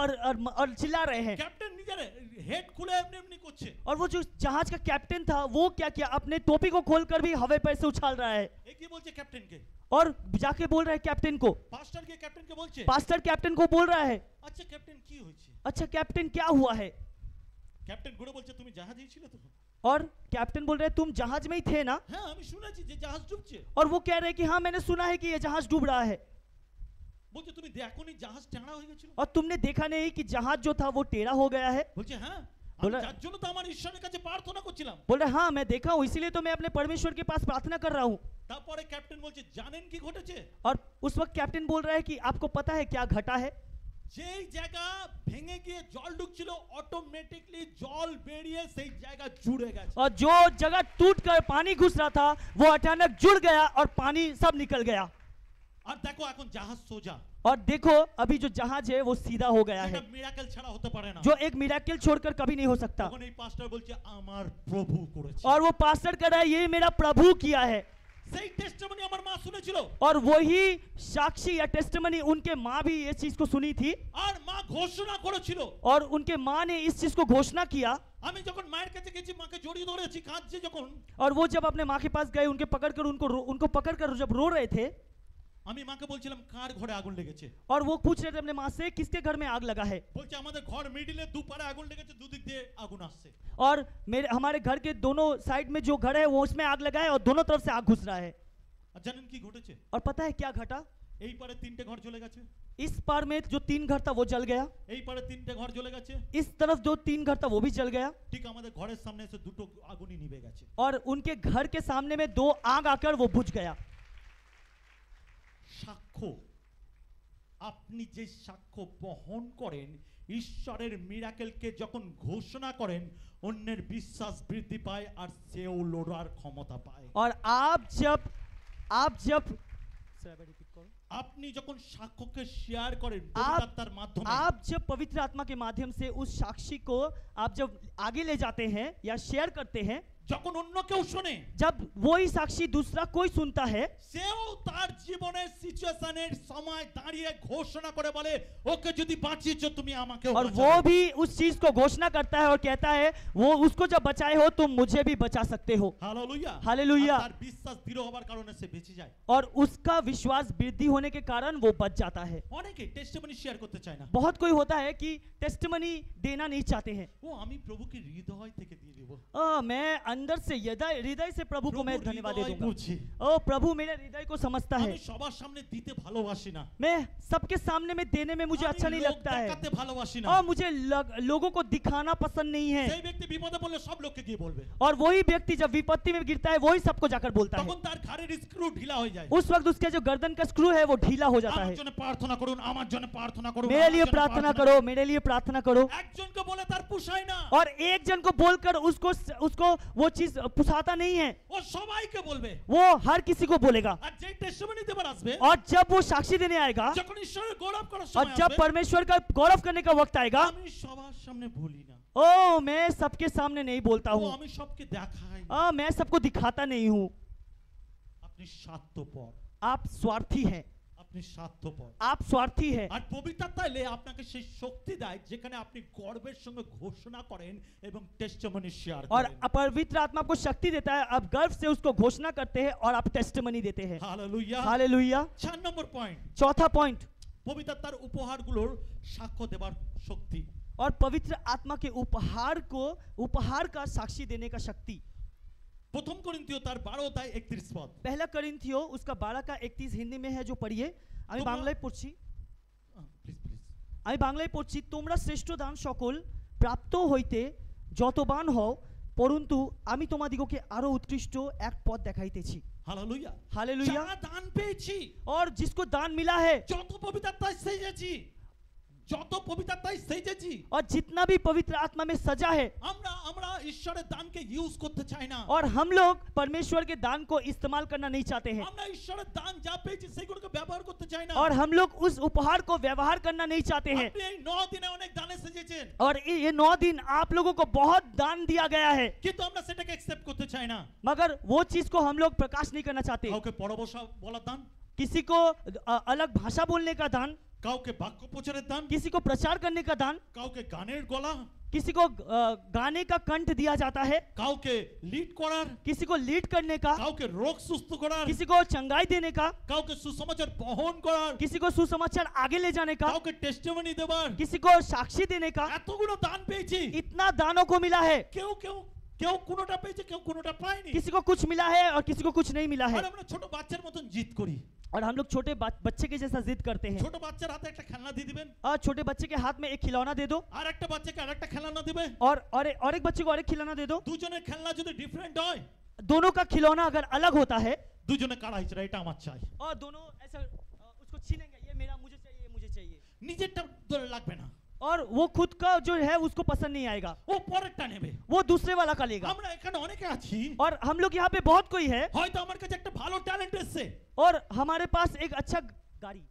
और चिल्ला रहे हैं। ক্যাপ্টেন নিজের হেড খুলে এমনি এমনি করছে। और वो जो जहाज का कैप्टन था वो क्या किया, अपने टोपी को खोलकर भी हवा पर से उछाल रहा है এ কি বলছে ক্যাপ্টেনকে? और जाके बोल रहा है कैप्टन को, পাস্টার কে ক্যাপ্টেনকে বলছে पास्टर कैप्टन को बोल रहा है, আচ্ছা ক্যাপ্টেন কি হয়েছে? अच्छा कैप्टन क्या हुआ है। ক্যাপ্টেন ঘুরে বলছে তুমি জাহাজেই ছিলে তো? और कैप्टन बोल रहे हैं तुम जहाज में ही थे ना। হ্যাঁ আমি শুনেছি যে জাহাজ ডুবছে। और वो कह रहे हैं कि हाँ मैंने सुना है कि ये जहाज डूब रहा है। বলছে তুমি দেখোনি জাহাজ টেढ़া হয়ে গেছিল? और तुमने देखा नहीं कि जहाज जो था वो टेढ़ा हो गया है। বলছে হ্যাঁ আমি बोला- যার জন্য তো আমার ঈশ্বরের কাছে প্রার্থনা করছিলাম। बोल रहे हाँ मैं देखा हूँ, इसीलिए तो मैं अपने परमेश्वर के पास प्रार्थना कर रहा हूँ। তারপরে ক্যাপ্টেন বলছে জানেন কি ঘটেছে? और उस वक्त कैप्टन बोल रहा है कि आपको पता है क्या घटा है। যেই জায়গা ভেঙে গিয়ে জল ঢুকছিল অটোমেটিকলি জল বেরিয়ে সেই জায়গা জুড়ে গেছে। और जो जगह टूट कर पानी घुस रहा था वो अचानक जुड़ गया और पानी सब निकल गया। আর দেখো এখন জাহাজ সোজা। और देखो अभी जो जहाज है वो सीधा हो गया এটা है, মিরাকেল ছাড়া হতে পারে না। जो एक मिराकिल छोड़कर कभी नहीं हो सकता। তখন এই পাস্টার বলছে আমার প্রভু করেছে। और वो पास्टर कह रहा है ये मेरा प्रभु किया है। সেই টেস্টিমনি আমার মা শুনেছিল और वही साक्षी या टेस्टिमनी उनके माँ भी इस चीज को सुनी थी আর মা ঘোষণা করেছিল। और उनके माँ ने इस चीज को घोषणा किया। আমি যখন মায়ের কাছে গেছি মাকে জড়িয়ে ধরেছি কাঁদছে যখন, और वो जब अपने माँ के पास गए उनके पकड़कर उनको पकड़कर जब रो रहे थे আমি মাকে বলছিলাম কার ঘরে আগুন লেগেছে? और वो पूछ रहे थे अपने माँ से किसके घर में आग लगा है। বলছে আমাদের ঘর মিডিলে দুপারে আগুন লেগেছে, দুদিক দিয়ে আগুন আসছে। और हमारे घर के दोनों साइड में जो घर है वो उसमें आग लगा है और दोनों तरफ से आग घुस रहा है। আর জানেন কি ঘটেছে? और पता है क्या घटा, এই পারে তিনটে ঘর জ্বলে গেছে, इस पार में जो 3 घर था वो जल गया, এই পারে তিনটে ঘর জ্বলে গেছে, इस तरफ जो 3 घर था वो भी जल गया ঠিক আমাদের ঘরের সামনে এসে দুটো আগুনই নিভে গেছে। और उनके घर के सामने में 2 आग आकर वो बुझ गया। সাক্ষ্য, আপনি যে সাক্ষ্য বহন করেন ঈশ্বরের মিরাকেলকে যখন ঘোষণা করেন অন্যের বিশ্বাস বৃদ্ধি পায় আর সেও লড়ার ক্ষমতা পায়। और आप जब আপনি যখন সাক্ষ্যকে শেয়ার করেন পবিত্রতার মাধ্যমে, आप जब पवित्र आत्मा के माध्यम से उस साक्षी को आप जब आगे ले जाते हैं या शेयर करते हैं, যখন অন্য কেউ শোনে जब वही साक्षी दूसरा कोई सुनता है সেও তার জীবনের সিচুয়েশনের সময় দাঁড়িয়ে ঘোষণা করে বলে ওকে যদি বাঁচিয়েছো তুমি আমাকেও और वो भी उस चीज को घोषणा करता है और कहता है वो उसको जब बचाए हो तुम मुझे भी बचा सकते हो। Hallelujah hallelujah. তার বিশ্বাস দৃঢ় হবার কারণে সে বেঁচে যায়। और उसका विश्वास वृद्धि होने के कारण वो बच जाता है। অনেকে টেস্টিমনি শেয়ার করতে চায় না। बहुत कोई होता है कि टेस्टिमनी देना नहीं चाहते हैं। ও আমি প্রভুকে হৃদয় থেকে দিয়ে দেব। मैं अंदर से हृदय से प्रभु को मैं প্রভু धन्यवाद दे হৃদয় दूंगा। বুঝে। ओ प्रभु मेरे हृदय को समझता है। আমি সবার সামনে দিতে ভালোবাসি না। मैं सबके सामने में देने में मुझे अच्छा আমি नहीं লোক लगता है দেখাতে ভালোবাসি না। और मुझे लोगों को दिखाना पसंद नहीं है। সেই ব্যক্তি বিপদে পড়লে সব লোককে গিয়ে বলবে। और वही व्यक्ति जब विपत्ति में गिरता है वही सबको जाकर बोलता है। তখন তার ঘাড়ের স্ক্রু ঢিলা হয়ে যায়। उस वक्त उसके जो गर्दन का स्क्रू है वो ढीला हो जाता আমার है। জন্য প্রার্থনা করুন, আমার জন্য প্রার্থনা করুন, मेरे আমার लिए জন্য प्रार्थना करो, मेरे लिए प्रार्थना करो। একজনকে বলে তার পুষায় না। और एक जन को बोलकर उसको वो चीज पुसाता नहीं है, ও সবাইকে বলবে। वो हर किसी को बोलेगा। আর যে টেস্টিমনি দেবার আসবে, और जब वो साक्षी देने आएगा যখন ঈশ্বরের গৌরব করার और সময় जब আসবে, परमेश्वर का गौरव करने का वक्त आएगा, আমি সবার সামনে বলি না। ओ मैं सबके सामने नहीं बोलता ও हूँ, আমি সবকে দেখাই না। मैं सबको दिखाता नहीं हूँ। আপনি স্বার্থপর, आप स्वार्थी हैं, আপনি স্বার্থপর। आप स्वार्थी हैं। আর পবিত্রতা এলে আপনাকে সেই শক্তি দেয় যেখানে আপনি গর্বের সঙ্গে ঘোষণা করেন এবং টেস্টিমনি শেয়ার और করেন। पवित्र आत्मा आपको शक्ति देता है, आप गर्व से उसको घोषणा करते हैं और आप टेस्टिमनी देते हैं। হালেলুয়া। हालेलुया। 4 নম্বর পয়েন্ট, चौथा पॉइंट, পবিত্রতার উপহারগুলোর সাক্ষ্য দেবার শক্তি। और पवित्र आत्मा के उपहार का साक्षी देने का शक्ति। প্রথম করিন্থীয় তার 12 অধ্যায় 31 পদ। पहला करिन्थियो उसका 12 का 31 हिंदी में है, जो पढ़िए। আমি তোমরা- বাংলায় পড়ছি। Please please. আমি বাংলায় পড়ছি, তোমরা শ্রেষ্ঠ দান সকল প্রাপ্ত হইতে যতবান হও, পরন্তু আমি তোমাদিগকে আরো উৎকৃষ্ট এক পথ দেখাইতেছি। হালেলুয়া। हालेलुया। যা দান পেয়েছি, और जिसको दान मिला है, যত পবিত্রতায় সেজেছি, যত পবিত্রতায় সেজেছি, और जितना भी पवित्र आत्मा में सजा है, আমরা আমরা ঈশ্বরের দানকে ইউজ করতে চাই না। और हम लोग परमेश्वर के दान को इस्तेमाल करना नहीं चाहते हैं, আমরা ঈশ্বরের দান যা পেয়েছি সেগুলোকে ব্যবহার করতে চাই না। और हम लोग उस उपहार को व्यवहार करना नहीं चाहते हैं। আপনি এই 9 দিনে অনেক দানে সেজেছেন, और ये 9 दिन आप लोगों को बहुत दान दिया गया है, কিন্তু আমরা সেটাকে অ্যাকসেপ্ট করতে চাই না। मगर वो चीज को हम लोग प्रकाश नहीं करना चाहते। কাউকে পরবশা বলার দান, किसी को अलग भाषा बोलने का दान, কাউকে বাক্য প্রচারের দান, किसी को प्रचार करने का दान, কাউকে গানের গলা, किसी को गाने का कंठ दिया जाता है, কাউকে লিড করার, किसी को लीड करने का, কাউকে রোগ সুস্থ করার, किसी को चंगाई देने का, কাউকে সুসমাচার বহন করার, किसी को सुसमाचार आगे ले जाने का, কাউকে টেস্টিমনি দেবার, किसी को साक्षी देने का। এতগুলো দান পেয়েছি। इतना दानों को मिला है, কেউ কেউ কেউ কোনোটা পেয়েছে, কেউ কোনোটা পায়নি। किसी को कुछ मिला है और किसी को कुछ नहीं मिला है। আর আমরা ছোট বাচ্চার মতন জিদ করি। और हम लोग छोटे बच्चे के जैसा जिद करते हैं। ছোট বাচ্চার হাতে একটা খেলনা দিয়ে দিবেন, और छोटे बच्चे के हाथ में एक खिलौना दे दो, আর একটা বাচ্চাকে আরেকটা খেলনা দিবে। और एक बच्चे को और एक खिलौना दे दो। দুজনের খেলনা যদি ডিফারেন্ট হয়, दोनों का खिलौना अगर अलग होता है, দুজনে কাড়াই চড়া, এটা আমার চাই। और दोनों ऐसा उसको छीनेंगे, ये मेरा, मुझे चाहिए, ये मुझे चाहिए, নিজেরটা ধরে লাগবে না, और वो खुद का जो है उसको पसंद नहीं आएगा, ও পরেরটা নেবে। वो दूसरे वाला का लेगा। আমরা এখানে অনেকে আছি, और हम लोग यहाँ पे बहुत कोई है, হয়তো আমার কাছে একটা ভালো ট্যালেন্ট এসেছে, और हमारे पास एक अच्छा गाड़ी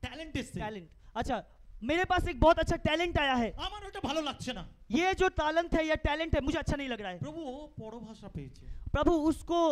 ট্যালেন্ট এসেছে, टैलेंट, अच्छा मेरे पास एक बहुत अच्छा टैलेंट आया है, আমার ওটা ভালো লাগছে না। ये जो टैलेंट है या टैलेंट है मुझे अच्छा नहीं लग रहा है। প্রভু ও পরভাষা পেয়েছে, प्रभु उसको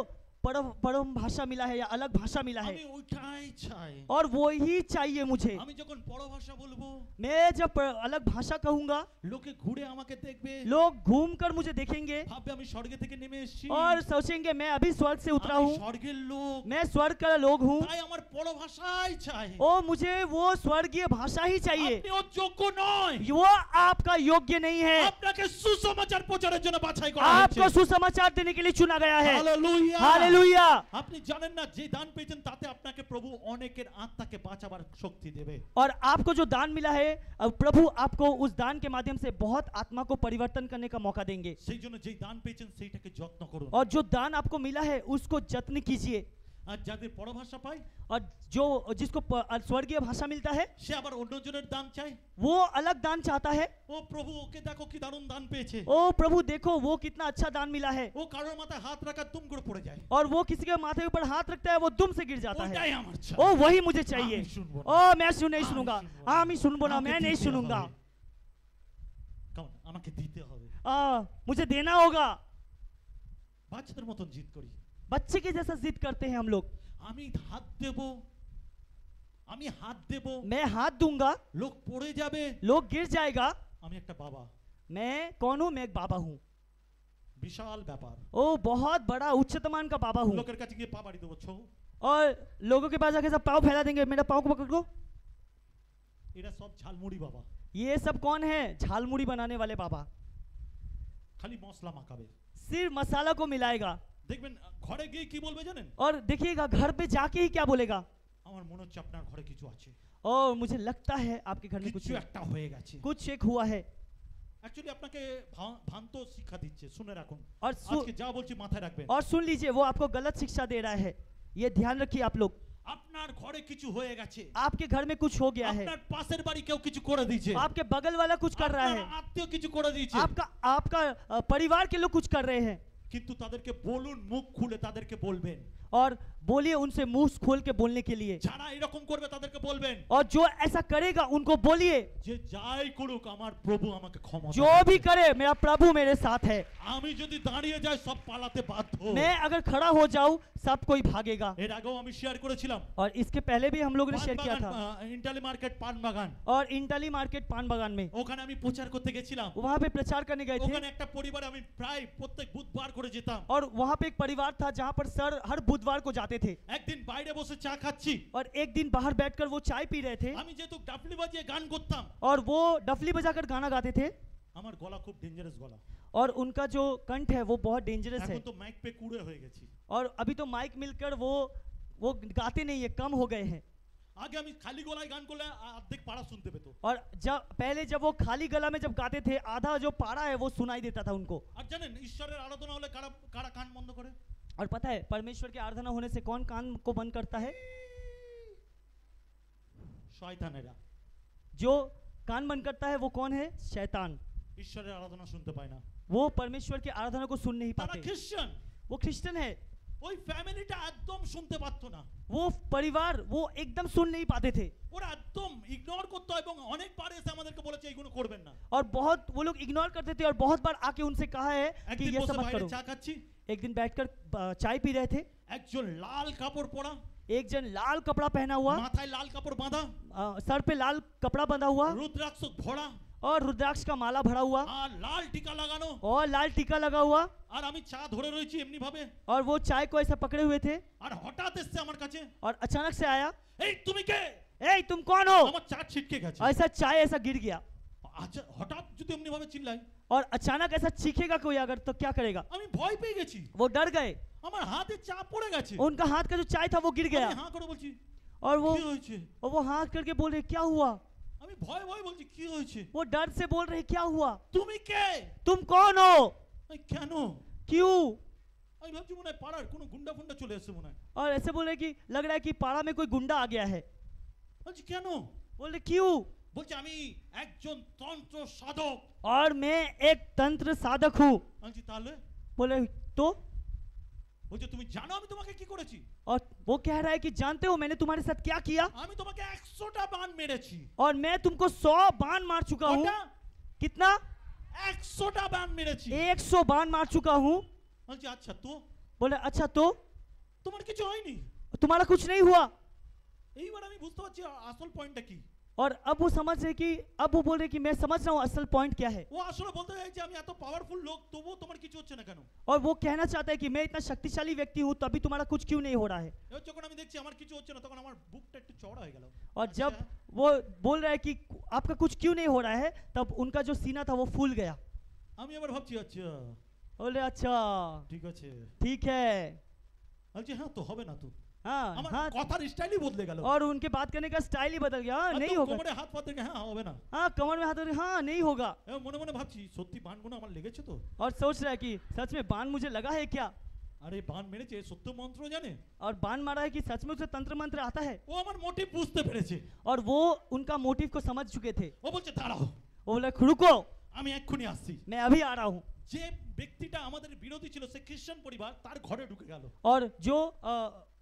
परम भाषा मिला है या अलग भाषा मिला আমি है, ওইটাই চাই। और वो ही चाहिए मुझे। আমি যখন পরভাষা বলবো, मैं जब अलग भाषा कहूंगा, লোকে ঘুরে আমাকে দেখবে, लोग घूम कर मुझे देखेंगे ভাববে আমি স্বর্গ থেকে নেমে এসেছি, और सोचेंगे मैं अभी स्वर्ग से उतरा আমি हूँ, স্বর্গের লোক। मैं स्वर्ग का लोग हूँ, তাই আমার পরভাষাই চাই। ओ मुझे वो स्वर्गीय भाषा ही चाहिए। আপনি ও যোগ্য নয়, वो आपका योग्य नहीं है, আপনাকে সুসমাচার প্রচারের জন্য বাছাই করা आपको হয়েছে। सुसमाचार देने के लिए चुना गया है। হালেলুয়া। हालेलुया। আপনি জানেন না যে দান পেয়েছেন তাতে আপনাকে প্রভু অনেকের আত্মাকে বাঁচাবার শক্তি দেবে। और आपको जो दान मिला है, प्रभु आपको उस दान के माध्यम से बहुत आत्मा को परिवर्तन करने का मौका देंगे। সেই জন্য যেই দান পেয়েছেন সেইটাকে যত্ন করুন। और जो दान आपको मिला है उसको जत्न कीजिए। আর যাদের পরভাষা পায়, और जो जिसको स्वर्गीय भाषा मिलता है, সে আবার অন্যজনের দান চায়। वो अलग दान चाहता है। ও প্রভু ওকে দেখো কি দারুণ দান পেয়েছে, ओ प्रभु देखो वो कितना अच्छा दान मिला है। ও কারোর মাথায় হাত রাখা তুম করে পড়ে যায়। और वो किसी के माथे ऊपर हाथ रखता है, वो दुम से गिर जाता है। ওটাই আমার চাই। ओ वही मुझे चाहिए। আমি শুনবো না। ओ मैं नहीं सुनूंगा, हाँ मैं सुनबो ना, আমাকে मैं नहीं দিতে सुनूंगा। হবে। কেমন? আমাকে দিতে হবে। मुझे देना होगा। বাচ্চাদের মতন জিদ করি, बच्चे के जैसा जिद करते हैं हम लोग। আমি হাত দেব, আমি হাত দেব, मैं हाथ दूंगा, লোক পড়ে যাবে, लोग गिर जाएगा। আমি একটা বাবা, मैं कौन हूँ? मैं एक बाबा हूँ। বিশাল ব্যাপার। ओ बहुत बड़ा उच्चतमान का बाबा हूँ। লোকের কাছে গিয়ে পা বাড়ি দেবো, ছৌ। और लोगों के पास जाके सब पाँव फैला देंगे, मेरा पाँव को पकड़ लो। এরা সব ঝালমুড়ি বাবা, ये सब कौन है? झालमुड़ी बनाने वाले बाबा। খালি মশলা মাখাবে। सिर्फ मसाला को मिलाएगा। দেখবেন ঘরে গিয়ে কি বলবে জানেন? और देखिएगा घर पे जाके ही क्या बोलेगा? আমার মনে হচ্ছে আপনার ঘরে কিছু আছে, और मुझे लगता है आपके घर में কিছু একটা হয়ে গেছে। कुछ एक हुआ है। অ্যাকচুয়ালি আপনাকে ভ্রান্ত শিক্ষা দিচ্ছে, শুনে রাখুন। और আজকে যা বলছি মাথায় রাখবেন। और सुन लीजिए, वो आपको गलत शिक्षा दे रहा है, ये ध्यान रखिए आप लोग। আপনার ঘরে কিছু হয়ে গেছে, आपके घर में कुछ हो गया है, আপনার পাশের বাড়ি কেউ কিছু করে দিয়েছে, आपके बगल वाला कुछ कर रहा আপনার है, আত্মীয় কিছু করে দিয়েছে, आपका आपका परिवार के लोग कुछ कर रहे हैं। কিন্তু তাদেরকে বলুন, মুখ খুলে তাদেরকে বলবেন। और बोलिए उनसे मुंह खोल के बोलने के लिए। যারা এরকম করবে তাদেরকে বলবেন, और जो ऐसा करेगा उनको बोलिए, যে যাই করুক আমার প্রভু আমাকে ক্ষমা जो भी करे मेरा प्रभु मेरे साथ है। আমি যদি দাঁড়িয়ে যাই সব পালাতে বাধ্য। मैं अगर खड़ा हो जाऊं सब कोई भागेगा। এর আগেও আমি শেয়ার করেছিলাম, और इसके पहले भी हम लोगों ने शेयर किया था। ইন্টালি মার্কেট পান বাগান, और इंटाली मार्केट पान बागान में ওখানে আমি প্রচার করতে গেছিলাম। वहां पे प्रचार करने गए थे। ওখানে একটা পরিবারে আমি প্রায় প্রত্যেক বুধবার করে যেতাম। और वहां पे एक परिवार था जहां पर सर हर बुधवार को जाते थे। একদিন বাইরে বসে চা খাচ্ছি, और एक दिन बाहर बैठकर वो चाय पी रहे थे। আমি যেহেতু ডাফলি বাজিয়ে গান করতাম, और वो डफली बजाकर गाना गाते थे। আমার গলা খুব ডেঞ্জারাস গলা। और उनका जो कंठ है वो बहुत डेंजरस है এখন তো মাইক পে কুড়ে হয়ে গেছি। और अभी तो माइक मिलकर वो गाते नहीं है, कम हो गए हैं। আগে আমি খালি গলায় গান করলে অর্ধেক পাড়া শুনতে পেতো। और जब वो खाली गला में जब गाते थे आधा जो पारा है वो सुनाई देता था उनको। আর জানেন ঈশ্বরের আরাধনা হলে কারা কারা কান বন্ধ করে? और पता है परमेश्वर की आराधना होने से कौन कान को बंद करता है? শয়তানেরা। जो कान बंद करता है वो कौन है? शैतान। ঈশ্বরের আরাধনা শুনতে পায় না। वो परमेश्वर की आराधना को सुन नहीं তারা पाते। খ্রিস্টান। वो क्रिश्चियन है। ওই ফ্যামিলিটা একদম শুনতে পারতো না। वो परिवार वो एकदम सुन नहीं पाते थे ওরা একদম ইগনোর করতো এবং অনেকবার এসে আমাদেরকে বলেছে এইগুলো করবেন না। और बहुत वो लोग इग्नोर करते थे और बहुत बार आके उनसे कहा है कि একদিন ये বসে सब मत বাইরে करो। চা খাচ্ছি, एक दिन बैठकर चाय पी रहे थे, একজন লাল কাপড় পরা, एक जन लाल कपड़ा पहना हुआ, মাথায় লাল কাপড় বাঁধা, सर पे लाल कपड़ा बंधा हुआ রুদ্রাক্ষ ভরা और रुद्राक्ष का माला भरा हुआ আর লাল টিকা লাগানো। और लाल टीका लगा हुआ আর আমি চা ধরে রয়েছি এমনি ভাবে। और वो चाय को ऐसा पकड़े हुए थे আর হঠাৎ এসে আমার কাছে, और अचानक से आया, এই তুমি কে? ए तुम कौन हो? আমার চা ছিটকে গেছে। ऐसा चाय ऐसा गिर गया আচ্ছা হঠাৎ যদি এমনি ভাবে চিল্লাই, और अचानक ऐसा चीखेगा कोई अगर तो क्या करेगा? আমি ভয় পেয়ে গেছি। वो डर गए, আমার হাতে চা পড়ে গেছে। उनका हाथ का जो चाय था वो गिर गया আমি হাঁ করে বলছি और কি হয়েছে? वो हाथ करके बोल रहे क्या हुआ? আমি ভয় ভয় বলছি কি হয়েছে? वो डर से बोल रहे क्या हुआ? তুমি কে? तुम कौन हो? এই কেন? क्यों? আমি ভাবছি মনে হয় পাড়ার কোনো গুন্ডা ফুন্ডা চলে এসেছে মনে হয়। और ऐसे बोल रहे कि लग रहा है कि पाड़ा में कोई गुंडा आ गया है। বলছি কেন? बोल रहे क्यों? বলছে আমি একজন তন্ত্র সাধক। और मैं एक तंत्र साधक हूँ। বলছি তাহলে? बोले तो? বলছে তুমি জানো আমি তোমাকে কি করেছি? और वो कह रहा है कि जानते हो मैंने तुम्हारे साथ क्या किया? আমি তোমাকে 100টা বাণ মেরেছি। और मैं तुमको 100 बाण मार चुका हूँ। কটা? कितना? 100টা বাণ মেরেছি। 100 बाण मार चुका हूँ। বলছি আচ্ছা তো बोले अच्छा तो তোমার কিছু হয়নি? तुम्हारा कुछ नहीं हुआ? এইবার আমি বুঝতে পারছি আসল পয়েন্টটা কি। और अब वो समझ रहे कि अब वो बोल रहे कि मैं समझ रहा हूँ असल पॉइंट क्या है। ও আসলে বলতে চাইছে আমি এত পাওয়ারফুল লোক তবুও তোমার কিছু হচ্ছে না কেন? और वो कहना चाहता है कि मैं इतना शक्तिशाली व्यक्ति हूँ तभी तुम्हारा कुछ क्यों नहीं हो रहा है। এবার যখন আমি দেখছি আমার কিছু হচ্ছে না তখন আমার বুকটা একটু চওড়া হয়ে গেল। और जब वो बोल रहा है कि आपका कुछ क्यों नहीं हो रहा है तब उनका जो सीना था वो फूल गया। আমি এবার ভাবছি আচ্ছা बोले अच्छा ঠিক আছে। ठीक है। বলছি হ্যাঁ তো হবে না তো। हाँ আমার हाँ। কথার স্টাইলই বদলে গেল। और उनके बात करने का स्टाइल ही बदल गया। हाँ, नहीं একদম होगा। কোমরে হাত পাতে হ্যাঁ হবে না। हाँ कमर में हाथ रख, हाँ नहीं होगा। এবার মনে মনে ভাবছি সত্যি বাণগুলো আমার লেগেছে তো। और सोच रहा है कि सच में बाण मुझे लगा है क्या? আরে বাণ মেরেছে সত্য মন্ত্র জানে। और बाण मारा है कि सच में उसे तंत्र मंत्र आता है। ও আমার মোটিভ বুঝতে পেরেছে। और वो उनका मोटिव को समझ चुके थे। ও বলছে দাঁড়াও वो बोले रुको আমি এক্ষুনি আসছি। मैं अभी आ रहा हूँ। যে ব্যক্তিটা আমাদের বিরোধী ছিল সে খ্রিস্টান পরিবার তার ঘরে ঢুকে গেল। और जो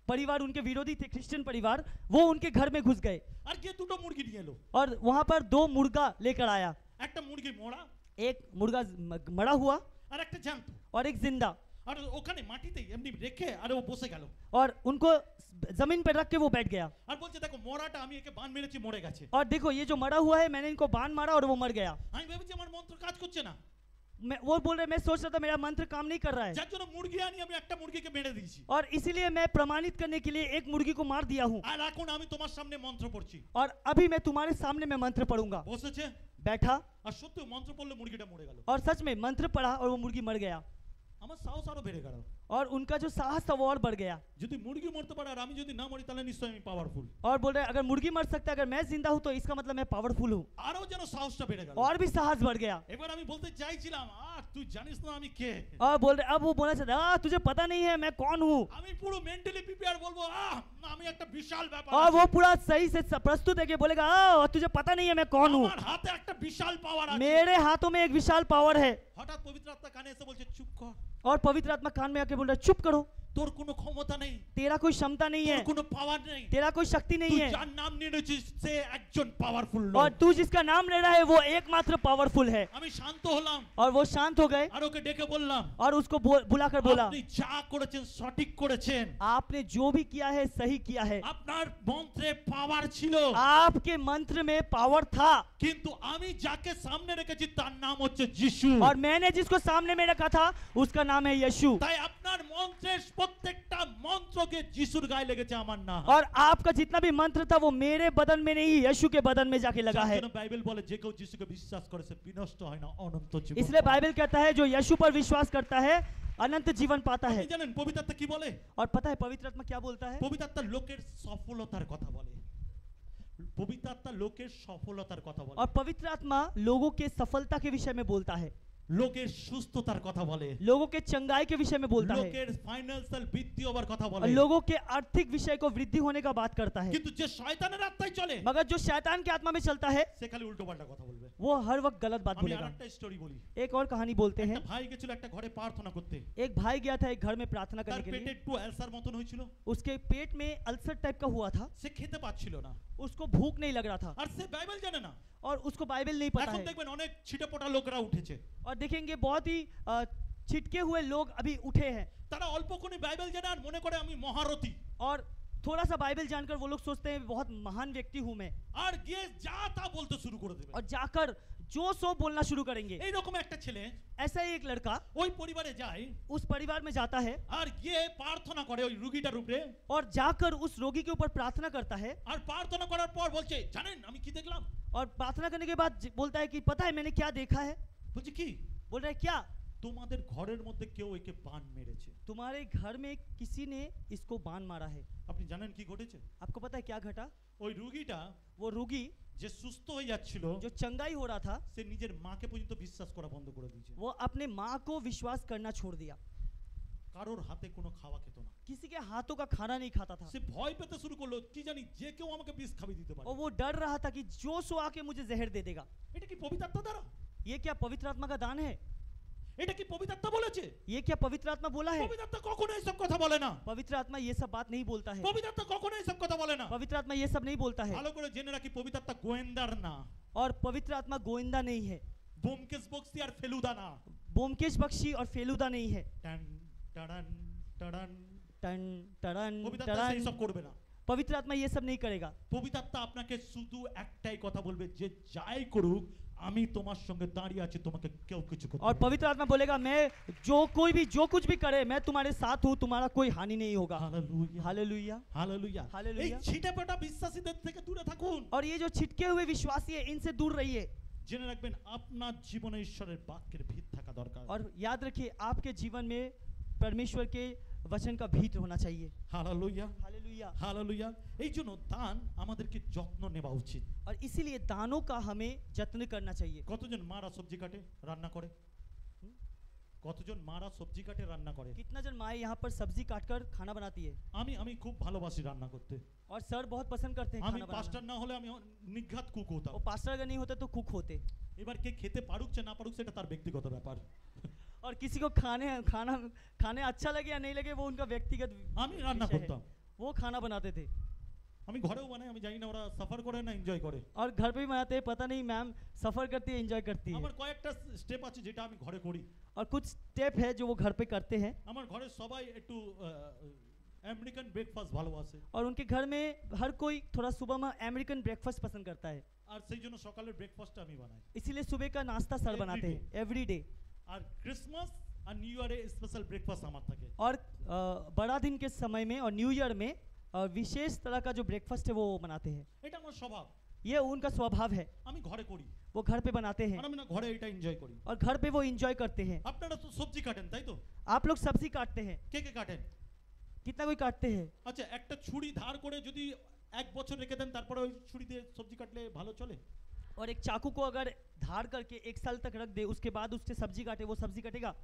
परिवार उनके विरोधी थे क्रिश्चियन परिवार वो उनके घर में घुस गए আর গিয়ে দুটো মুরগি নিয়ে এলো। और वहां पर 2 मुर्गा लेकर आया। একটা মুরগি মরা एक मुर्गा मरा हुआ আর একটা জ্যান্ত। और एक जिंदा। আর ওখানে মাটিতে এমনি রেখে আর ও বসে গেল। और उनको जमीन पर रख के वो बैठ गया আর বলছে দেখো মরাটা আমি একে বাণ মেরেছি মরে গেছে। और देखो ये जो मरा हुआ है मैंने इनको बाण मारा और वो मर गया। আমি ভেবেছি আমার মন্ত্র কাজ করছে না। वो बोल रहे मैं सोच रहा था मेरा मंत्र काम नहीं कर रहा है যার জন্য মুরগি আনি আমি একটা মুরগিকে মেরে দিয়েছি। और इसीलिए मैं प्रमाणित करने के लिए एक मुर्गी को मार दिया हूँ আর এখন আমি তোমার সামনে মন্ত্র পড়ছি। और अभी मैं तुम्हारे सामने मैं मंत्र पढ़ूंगा। বসেছে बैठा আর সত্যি মন্ত্র পড়লে মুরগিটা মরে গেল। और सच में मंत्र पढ़ा और वो मुर्गी मर गया। আমার সাহস আরো বেড়ে গেল। और उनका जो साहस था वो और बढ़ गया। যদি মুরগি মরতে পারে আর আমি যদি না মরি তাহলে নিশ্চয়ই আমি পাওয়ারফুল। और बोल रहे अगर मुर्गी मर सकता है अगर मैं जिंदा हूं तो इसका मतलब मैं पावरफुल हूं। আরো যেন সাহসটা বেড়ে গেল। और भी साहस बढ़ गया। এবার আমি বলতে চাইছিলাম তুই জানিস না আমি কে। और बोल रहे अब वो बोलना चाहता तुझे पता नहीं है मैं कौन हूँ। আমি পুরো মেন্টালি প্রিপেয়ার বলবো আমি একটা বিশাল ব্যাপার। और वो पूरा सही से प्रस्तुत है कि बोलेगा तुझे पता नहीं है मैं कौन हूँ। আমার হাতে একটা বিশাল পাওয়ার আছে। मेरे हाथों में एक विशाल पावर है। হঠাৎ পবিত্র আত্মা কানে এসে বলছে চুপ কর। और पवित्र आत्मा कान में आके बोल रहा है चुप करो তোর কোনো ক্ষমতা নেই। तेरा कोई क्षमता नहीं তোর है কোনো পাওয়ার নেই। तेरा कोई शक्ति नहीं তুই है যার নাম নিয়ে নিয়েছিস সে একজন পাওয়ারফুল और লোক। तू जिसका नाम ले रहा है वो एकमात्र पावरफुल है। আমি শান্ত হলাম और वो शांत हो गए আর ওকে ডেকে বললাম और उसको बुलाकर बोला আপনি যা করেছেন সঠিক করেছেন। आपने जो भी किया है सही किया है। আপনার মন্ত্রে পাওয়ার ছিল आपके मंत्र में पावर था কিন্তু আমি যাকে সামনে রেখেছি তার নাম হচ্ছে যিশু। और मैंने जिसको सामने में रखा था उसका नाम है यीशु। তাই আপনার মন্ত্রের প্রত্যেকটা মন্ত্রকে যিশুর গায়ে লেগেছে, আমার না। और आपका जितना भी मंत्र था वो मेरे बदन में नहीं यीशु के बदन में जाके लगा है। যার জন্য বাইবেল বলে যে কেউ যিশুকে বিশ্বাস করে সে বিনষ্ট হয় না, অনন্ত জীবন इसलिए পায়। बाइबल कहता है जो यीशु पर विश्वास करता है अनंत जीवन पाता है। আপনি জানেন পবিত্র আত্মা কি বলে? और पता है पवित्र आत्मा क्या बोलता है? পবিত্র আত্মা লোকের সফলতার কথা বলে। পবিত্র আত্মা লোকের সফলতার কথা বলে, और पवित्र आत्मा लोगों के सफलता के विषय में बोलता है, লোকের সুস্থতার কথা বলে, लोगों के चंगाई के विषय में बोलता है, লোকের ফাইন্যান্সিয়াল বৃদ্ধি হবার কথা और বলে। लोगों के आर्थिक विषय को वृद्धि होने का बात करता है। কিন্তু যে শয়তানের আত্মায় চলে मगर जो शैतान के आत्मा में चलता है সে খালি উল্টো পাল্টা কথা বলবে। वो हर वक्त गलत बात আমি बोलेगा। আরেকটা স্টোরি বলি। एक और कहानी बोलते हैं। একটা ভাই গেছিল একটা ঘরে প্রার্থনা করতে। एक भाई गया था एक घर में प्रार्थना তার करने के পেটে लिए। একটু অ্যালসার মতন হয়েছিল, उसके पेट में अल्सर टाइप का हुआ था, সে খেতে পাচ্ছিল না, उसको भूख नहीं लग रहा था আর সে বাইবেল জানে না। और उसको बाइबल नहीं पता এখন है। দেখবেন অনেক ছিটেপোটা লোকরা উঠেছে, और देखेंगे बहुत ही छिटके हुए लोग अभी उठे हैं তারা অল্পক্ষণই বাইবেল জানে আর মনে করে আমি মহারথী, और थोड़ा सा बाइबल जानकर वो लोग सोचते हैं बहुत महान व्यक्ति हूं मैं, আর গিয়ে যা তা বলতে শুরু করে দেবে। और जाकर जो सो बोलना शुरू करेंगे। এইরকম একটা ছেলে ऐसा ही एक लड़का ওই পরিবারে যায় उस परिवार में जाता है আর গিয়ে প্রার্থনা করে ওই রুগীটার উপরে, और जाकर उस रोगी के ऊपर प्रार्थना करता है। আর প্রার্থনা করার পর বলছে জানেন আমি কি দেখলাম? और प्रार्थना करने के बाद बोलता है कि पता है मैंने क्या देखा है? বলছে কি? बोल रहा है क्या? তোমাদের ঘরের মধ্যে কেউ একে বান মেরেছে। तुम्हारे घर में किसी ने इसको बाण मारा है। আপনি জানেন কি ঘটেছে? आपको पता है क्या घटा? ওই রুগীটা वो रोगी যে সুস্থ হয়ে যাচ্ছিল जो चंगाई हो रहा था সে নিজের মাকে পর্যন্ত বিশ্বাস করা বন্ধ করে দিয়েছে। वो अपने माँ को विश्वास करना छोड़ दिया, কারোর হাতে কোনো খাওয়া খেত না। किसी के हाथों का खाना नहीं खाता था সে ভয় পেতে শুরু করলো, কি জানি যে কেউ আমাকে বিষ খাবি দিতে পারে। और वो डर रहा था कि जो सो आके मुझे जहर दे देगा। এটা কি পবিত্র আত্মা দ্বারা? ये क्या पवित्र आत्मा का दान है? এটা কি পবিত্র আত্মা বলেছে? ये क्या पवित्र आत्मा बोला है? পবিত্র আত্মা কখনো এইসব কথা বলে না। पवित्र आत्मा ये सब बात नहीं बोलता है। পবিত্র আত্মা কখনো এইসব কথা বলে না। पवित्र आत्मा ये सब नहीं बोलता है। ভালো করে জেনে রাখি পবিত্র আত্মা গোয়েন্দার না, और पवित्र आत्मा गोविंदा नहीं है, বোমকেশ বক্সি আর ফেলুদা না। बोमकेश बख्शी और फेलुदा नहीं है। টান টাড়ান টাড়ান। टन टड़न পবিত্র আত্মা टड़न। এইসব করবে না। पवित्र आत्मा ये सब नहीं करेगा। পবিত্র আত্মা আপনাকে শুধু একটাই কথা বলবে যে যাই করুক আমি তোমার সঙ্গে দাঁড়িয়ে আছি, তোমাকে কেউ কিছু করতে और পারবে না। पवित्र आत्मा बोलेगा मैं जो कोई भी जो कुछ भी करे मैं तुम्हारे साथ हूँ, तुम्हारा कोई हानि नहीं होगा। Hallelujah hallelujah. হালেলুয়া। হালেলুয়া। এই ছিটেপেটা বিশ্বাসীদের থেকে দূরে থাকুন। और ये जो छिटके हुए विश्वासी है इनसे दूर रहिए। জেনে রাখবেন আপনার জীবনে ঈশ্বরের বাক্যের ভিত থাকা দরকার। और याद रखिए आपके जीवन में परमेश्वर के वचन का भीत होना चाहिए। Hallelujah hallelujah. হালেলুয়া। এই জন্য দান আমাদেরকে যত্ন নেওয়া উচিত। और इसीलिए दानों का हमें जत्न करना चाहिए। কতজন মারা সবজি কাটে রান্না করে? কতজন মারা সবজি কাটে রান্না করে? कितना जन माए यहाँ पर सब्जी काटकर खाना बनाती है? আমি আমি খুব ভালোবাসি রান্না করতে। और सर बहुत पसंद करते हैं আমি खाना बनाना। পাস্টার না হলে আমি নিঘাত কুক হতাম। वो पास्टर अगर नहीं होते तो कुक होते। এবার কে খেতে পারুক চে না পারুক সেটা তার ব্যক্তিগত ব্যাপার। और किसी को खाने अच्छा लगे या नहीं लगे वो उनका व्यक्तिगत আমি রান্না विषय है। করতাম। वो खाना बनाते थे আমি ঘরেও বানাই, আমি জানি না ওরা সাফার করে না এনজয় করে। और घर पे भी बनाते हैं, पता नहीं मैम सफर करती है एंजॉय करती है। আমার কয়েকটা স্টেপ আছে যেটা আমি ঘরে করি। और कुछ स्टेप है जो वो घर पे करते हैं আমার ঘরে সবাই একটু আমেরিকান ব্রেকফাস্ট ভালোবাসে। और उनके घर में हर कोई थोड़ा सुबह में अमेरिकन ब्रेकफास्ट पसंद करता है, আর সেই জন্য সকালের ব্রেকফাস্টটা আমি বানাই। इसीलिए सुबह का नाश्ता सर Every बनाते day. हैं एवरी डे। আর ক্রিসমাস আর নিউ ইয়ারে স্পেশাল ব্রেকফাস্ট আমার থাকে। और बड़ा दिन के समय में और न्यू ईयर में विशेष तरह का जो ब्रेकफास्ट है वो बनाते हैं। এটা আমার স্বভাব, ये उनका स्वभाव है, আমি ঘরে করি। वो घर पे बनाते हैं আর আমি না ঘরে এটা এনজয় করি। और घर पे वो एंजॉय करते हैं। আপনারা তো সবজি কাটেন তাই তো? आप लोग सब्जी काटते हैं, কে কে কাটেন? कितना कोई काटते हैं? আচ্ছা একটা ছুরি ধার করে যদি এক বছর রেখে দেন তারপরে ওই ছুরি দিয়ে সবজি কাটলে ভালো চলে? और एक चाकू को अगर धार करके 1 साल तक रख दे उसके बाद उससे सब्जी काटे, वो सब्जी कटेगा?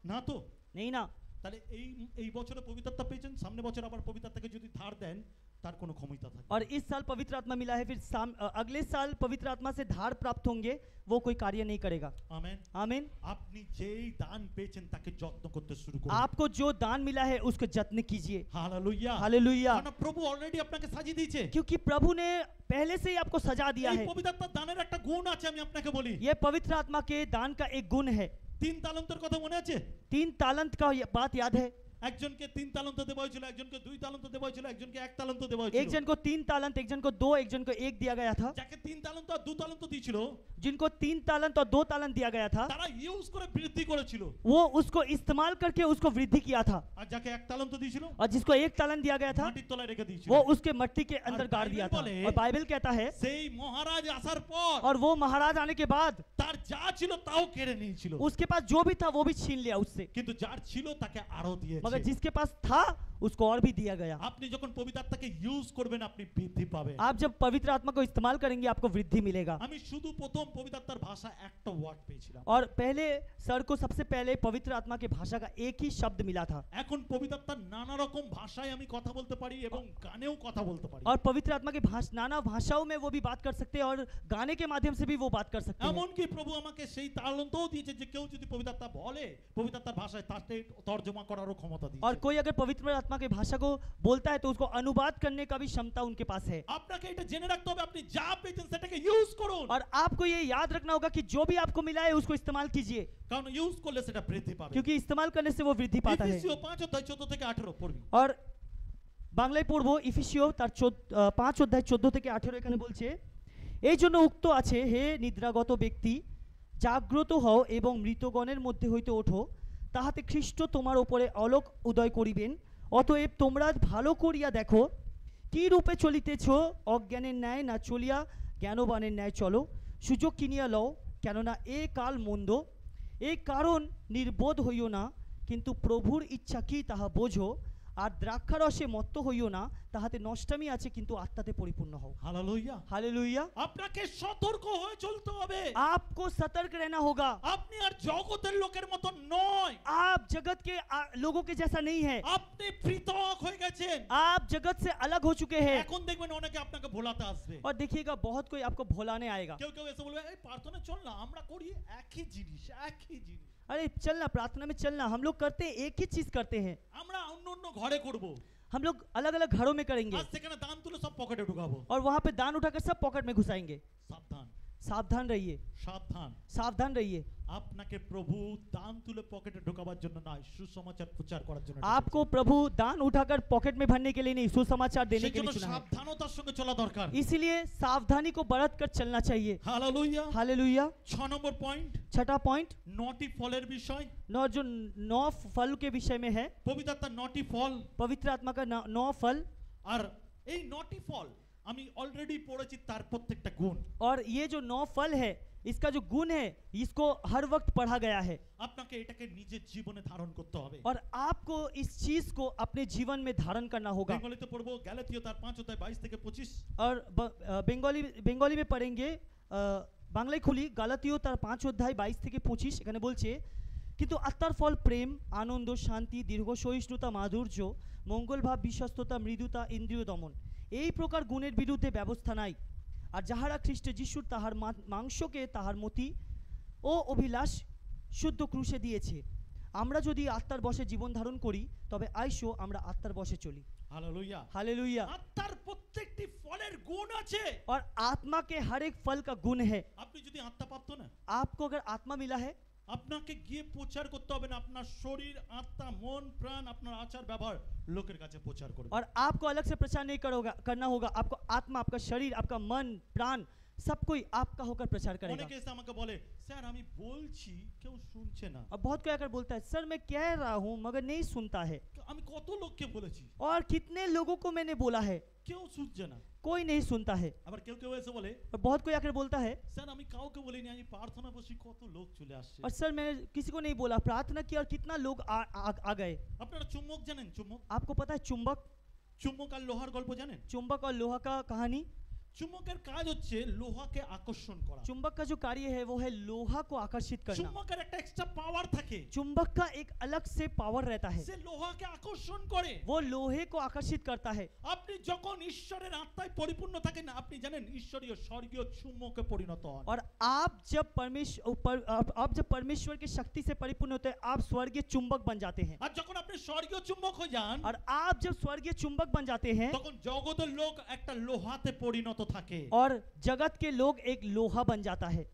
না তো। नहीं ना। তাহলে এই এই বছরে পবিত্রতা পেয়েছেন, সামনে বছর আবার পবিত্রতাকে যদি ধার দেন তার কোনো ক্ষমতা থাকে। और इस साल पवित्र आत्मा मिला है, फिर अगले साल पवित्र आत्मा से धार प्राप्त होंगे, वो कोई कार्य नहीं करेगा। আমেন। आमीन। আপনি যেই দান পেয়েছেন তাকে যত্ন করতে শুরু করুন। आपको जो दान मिला है उसको जत्न कीजिए। হালেলুয়া। हालेलुया। কারণ প্রভু অলরেডি আপনাকে সাজিয়ে দিয়েছে। क्योंकि प्रभु ने पहले से ही आपको सजा दिया এই है। পবিত্রতার দানের একটা গুণ আছে আমি আপনাকে বলি। ये पवित्र आत्मा के दान का एक गुण है। 3 তালান্তের কথা মনে আছে? 3 तालंत का बात याद है? একজনকে 3 তালন্ত দেওয়া হয়েছিল, একজনকে 2 তালন্ত দেওয়া হয়েছিল, একজনকে 1 তালন্ত দেওয়া एक হয়েছিল। जन को 3 तालंत, एक जन को 2, एक जन को 1 दिया गया था। যাকে 3 তালন্ত আর 2 তালন্ত দিয়েছিল जिनको 3 तालंत और 2 तालंत दिया गया था, তারা ইউজ করে বৃদ্ধি করেছিল, वो उसको इस्तेमाल करके उसको वृद्धि किया था। আর যাকে 1 তালন্ত দিয়েছিল और जिसको 1 तालंत दिया गया था, মাটির তলায় রেখে দিয়েছিল। वो उसके मट्टी के अंदर गाड़ दिया था। बाइबल बोले- और बाइबल कहता है, সেই মহারাজ আসার পর और वो महाराज आने के बाद তার যা ছিল তাও কেড়ে নিয়েছিল, उसके पास जो भी था वो भी छीन लिया उससे, কিন্তু যার ছিল তাকে আরো मगर দিয়েছে। जिसके पास था उसको और भी दिया गया। আপনি যখন পবিত্র আত্মাকে ইউজ করবেন আপনি বৃদ্ধি পাবেন। आप जब पवित्र आत्मा को इस्तेमाल करेंगे आपको वृद्धि मिलेगा। আমি শুধু প্রথম পবিত্র আত্মার ভাষা একটা ওয়ার্ড পেয়েছিলাম, और पहले सर को सबसे पहले पवित्र आत्मा के भाषा का एक ही शब्द मिला था। এখন পবিত্র আত্মার নানা রকম ভাষায় আমি কথা বলতে পারি এবং গানেও কথা বলতে পারি। और पवित्र आत्मा के नाना भाषाओं में वो भी बात कर सकते हैं और गाने के माध्यम से भी वो बात कर सकते हैं। এমনকি প্রভু আমাকে সেই তালন্তও দিয়েছে যে কেউ যদি পবিত্র আত্মা বলে পবিত্র আত্মার ভাষায় তাতে তর্জমা করারও ক্ষমতা দিয়েছে। और कोई अगर पवित्र आत्मा की भाषा को बोलता है तो उसको अनुवाद करने का भी क्षमता उनके पास है। আপনাকে এটা জেনে রাখতে হবে আপনি যা পেয়েছেন সেটাকে ইউজ করুন, और आपको ये याद रखना होगा कि जो भी आपको मिला है उसको इस्तेमाल कीजिए, কারণ ইউজ করলে সেটা বৃদ্ধি পাবে। क्योंकि इस्तेमाल करने से वो वृद्धि पाता है। এফেসীয় 5:14 থেকে 18 পড়বি। और বাংলায় পড়বো ইফিসীয় তার 5 অধ্যায় 14 থেকে 18 এখানে বলছে, এই জন্য উক্ত আছে, হে নিদ্রাগত ব্যক্তি জাগ্রত হও এবং মৃতগণের মধ্যে হইতে ওঠো, তাহাতে খ্রিস্ট তোমার উপরে অলোক উদয় করিবেন। অতএব তোমরা ভালো করিয়া দেখো কি রূপে চলিতেছ, অজ্ঞানের ন্যায় না চলিয়া জ্ঞানবানের ন্যায় চলো, সুযোগ কিনিয়া লও, কেননা এ কাল মন্দ। এই কারণ নির্বোধ হইও না, কিন্তু প্রভুর ইচ্ছা কি তাহা বোঝো, আর দ্রাক্ষারসে মত্ত হইও না, তাহাতে নষ্টামি আছে, কিন্তু আত্মাতে পরিপূর্ণ হও। হালেলুয়া। हालेलुया। আপনাকে সতর্ক হয়ে চলতে হবে। आपको सतर्क रहना होगा। আপনি আর জগতের লোকের মতো নয়, आप जगत के लोगों के जैसा नहीं है। আপনি পৃথক হয়ে গেছেন। आप जगत से अलग हो चुके हैं। এখন দেখবেন অনেকে আপনাকে ভোলাতে আসবে। और देखिएगा बहुत कोई आपको भुलाने आएगा। কেউ কেউ এসে বলবে এই প্রার্থনা চল না আমরা করি একই জিনিস একই জিনিস। अरे चलना, प्रार्थना में चलना, हम लोग करते हैं एक ही चीज करते हैं। আমরা অন্য অন্য ঘরে করব, हम लोग अलग अलग घरों में करेंगे আর সেখানে দান তুলে সব পকেটে ঢুকাবো। और वहां पे दान उठाकर सब पॉकेट में घुसाएंगे। সাবধান सावधान रहिए, সাবধান। सावधान रहिए। আপনাকে প্রভু দান তুলে পকেটে ঢোকাবার জন্য নয়, সুসমাচার প্রচার করার জন্য आपको प्रभु दान उठाकर पॉकेट में भरने के लिए नहीं, सुसमाचार देने के সেজন্য लिए चुना है। সাবধানতার সঙ্গে চলা দরকার। इसीलिए सावधानी को बरत कर चलना चाहिए। হালেলুয়া। हालेलुया। 6 নম্বর পয়েন্ট, छठा पॉइंट, 9টি ফলের বিষয়। जो 9 फल के विषय में है। পবিত্র আত্মার 9টি ফল, पवित्र आत्मा का 9 फल। আর এই 9টি ফল আমি অলরেডি পড়েছি তার প্রত্যেকটা গুণ। और ये जो 9 फल है इसका जो गुण है इसको हर वक्त पढ़ा गया है। আপনাকে এটাকে নিজের জীবনে ধারণ করতে হবে। और आपको इस चीज को अपने जीवन में धारण करना होगा। বেঙ্গলিতে পড়বো গ্যালাতীয় তার 5:22 থেকে 25। और বেঙ্গলি में पढ़ेंगे। বাংলায় খুলি গালাতীয় তার 5 অধ্যায় 22 থেকে 25 এখানে বলছে, কিন্তু আত্মার ফল প্রেম, আনন্দ, শান্তি, দীর্ঘ সহিষ্ণুতা, মাধুর্য, মঙ্গল ভাব, বিশ্বস্ততা, মৃদুতা, ইন্দ্রিয় দমন, এই প্রকার গুণের বিরুদ্ধে ব্যবস্থা নাই। আর যাহারা খ্রিস্ট যিশুর তাহার মাংসকে তাহার মতি ও অভিলাষ শুদ্ধ ক্রুশে দিয়েছে। আমরা যদি আত্মার বশে জীবন ধারণ করি তবে আইসো আমরা আত্মার বশে চলি। হালেলুয়া। हालेलुया। আত্মার প্রত্যেকটি ফলের গুণ আছে। और आत्मा के हर एक फल का गुण है। আপনি যদি আত্মা প্রাপ্ত না, आपको अगर आत्मा मिला है, আপনাকে গিয়ে প্রচার করতে হবে না, আপনার শরীর, আত্মা, মন, প্রাণ, আপনার আচার ব্যবহার লোকের কাছে প্রচার করবে। और आपको अलग से प्रचार नहीं करना होगा। आपको आत्मा, आपका शरीर, आपका मन, प्राण सब कोई आपका होकर प्रचार करेगा। অনেকে এসে আমাকে বলে স্যার আমি বলছি কেউ শুনছে না। अब बहुत कोई आकर बोलता है, सर मैं कह रहा हूँ मगर नहीं सुनता है। আমি কত লোককে বলেছি, और कितने लोगों को मैंने बोला है, কেউ শুনছে না। कोई नहीं सुनता है। আবার কেউ কেউ এসে বলে और बहुत कोई आकर बोलता है, স্যার আমি কাউকে বলিনি, আমি প্রার্থনা বসি কত লোক চলে আসছে। और सर मैंने किसी को नहीं बोला, प्रार्थना की और कितना लोग आ गए। আপনারা চুম্বক জানেন? চুম্বক, आपको पता है चुंबक, চুম্বক আর লোহার গল্প জানেন? चुंबक और लोहा का कहानी। চুম্বকের কাজ হচ্ছে লোহাকে আকর্ষণ করা। चुंबक का जो कार्य है वो है लोहा को आकर्षित करना। চুম্বকের একটা এক্সট্রা পাওয়ার থাকে, चुंबक का एक अलग से पावर रहता है, সে লোহাকে আকর্ষণ করে। वो लोहे को आकर्षित करता है। আপনি যখন ঈশ্বরের আত্মায় পরিপূর্ণ থাকেন আপনি জানেন ঈশ্বরীয় স্বর্গীয় চুম্বকে পরিণত হন। और आप जब परमेश्वर की शक्ति से परिपूर्ण होते हैं आप स्वर्गीय चुंबक बन जाते हैं। আর যখন আপনি স্বর্গীয় চুম্বক হয়ে যান और आप जब स्वर्गीय चुंबक बन जाते हैं তখন জগতের লোক একটা লোহাতে পরিণত থাকে। और जगत के लोग एक लोहा बन जाता है।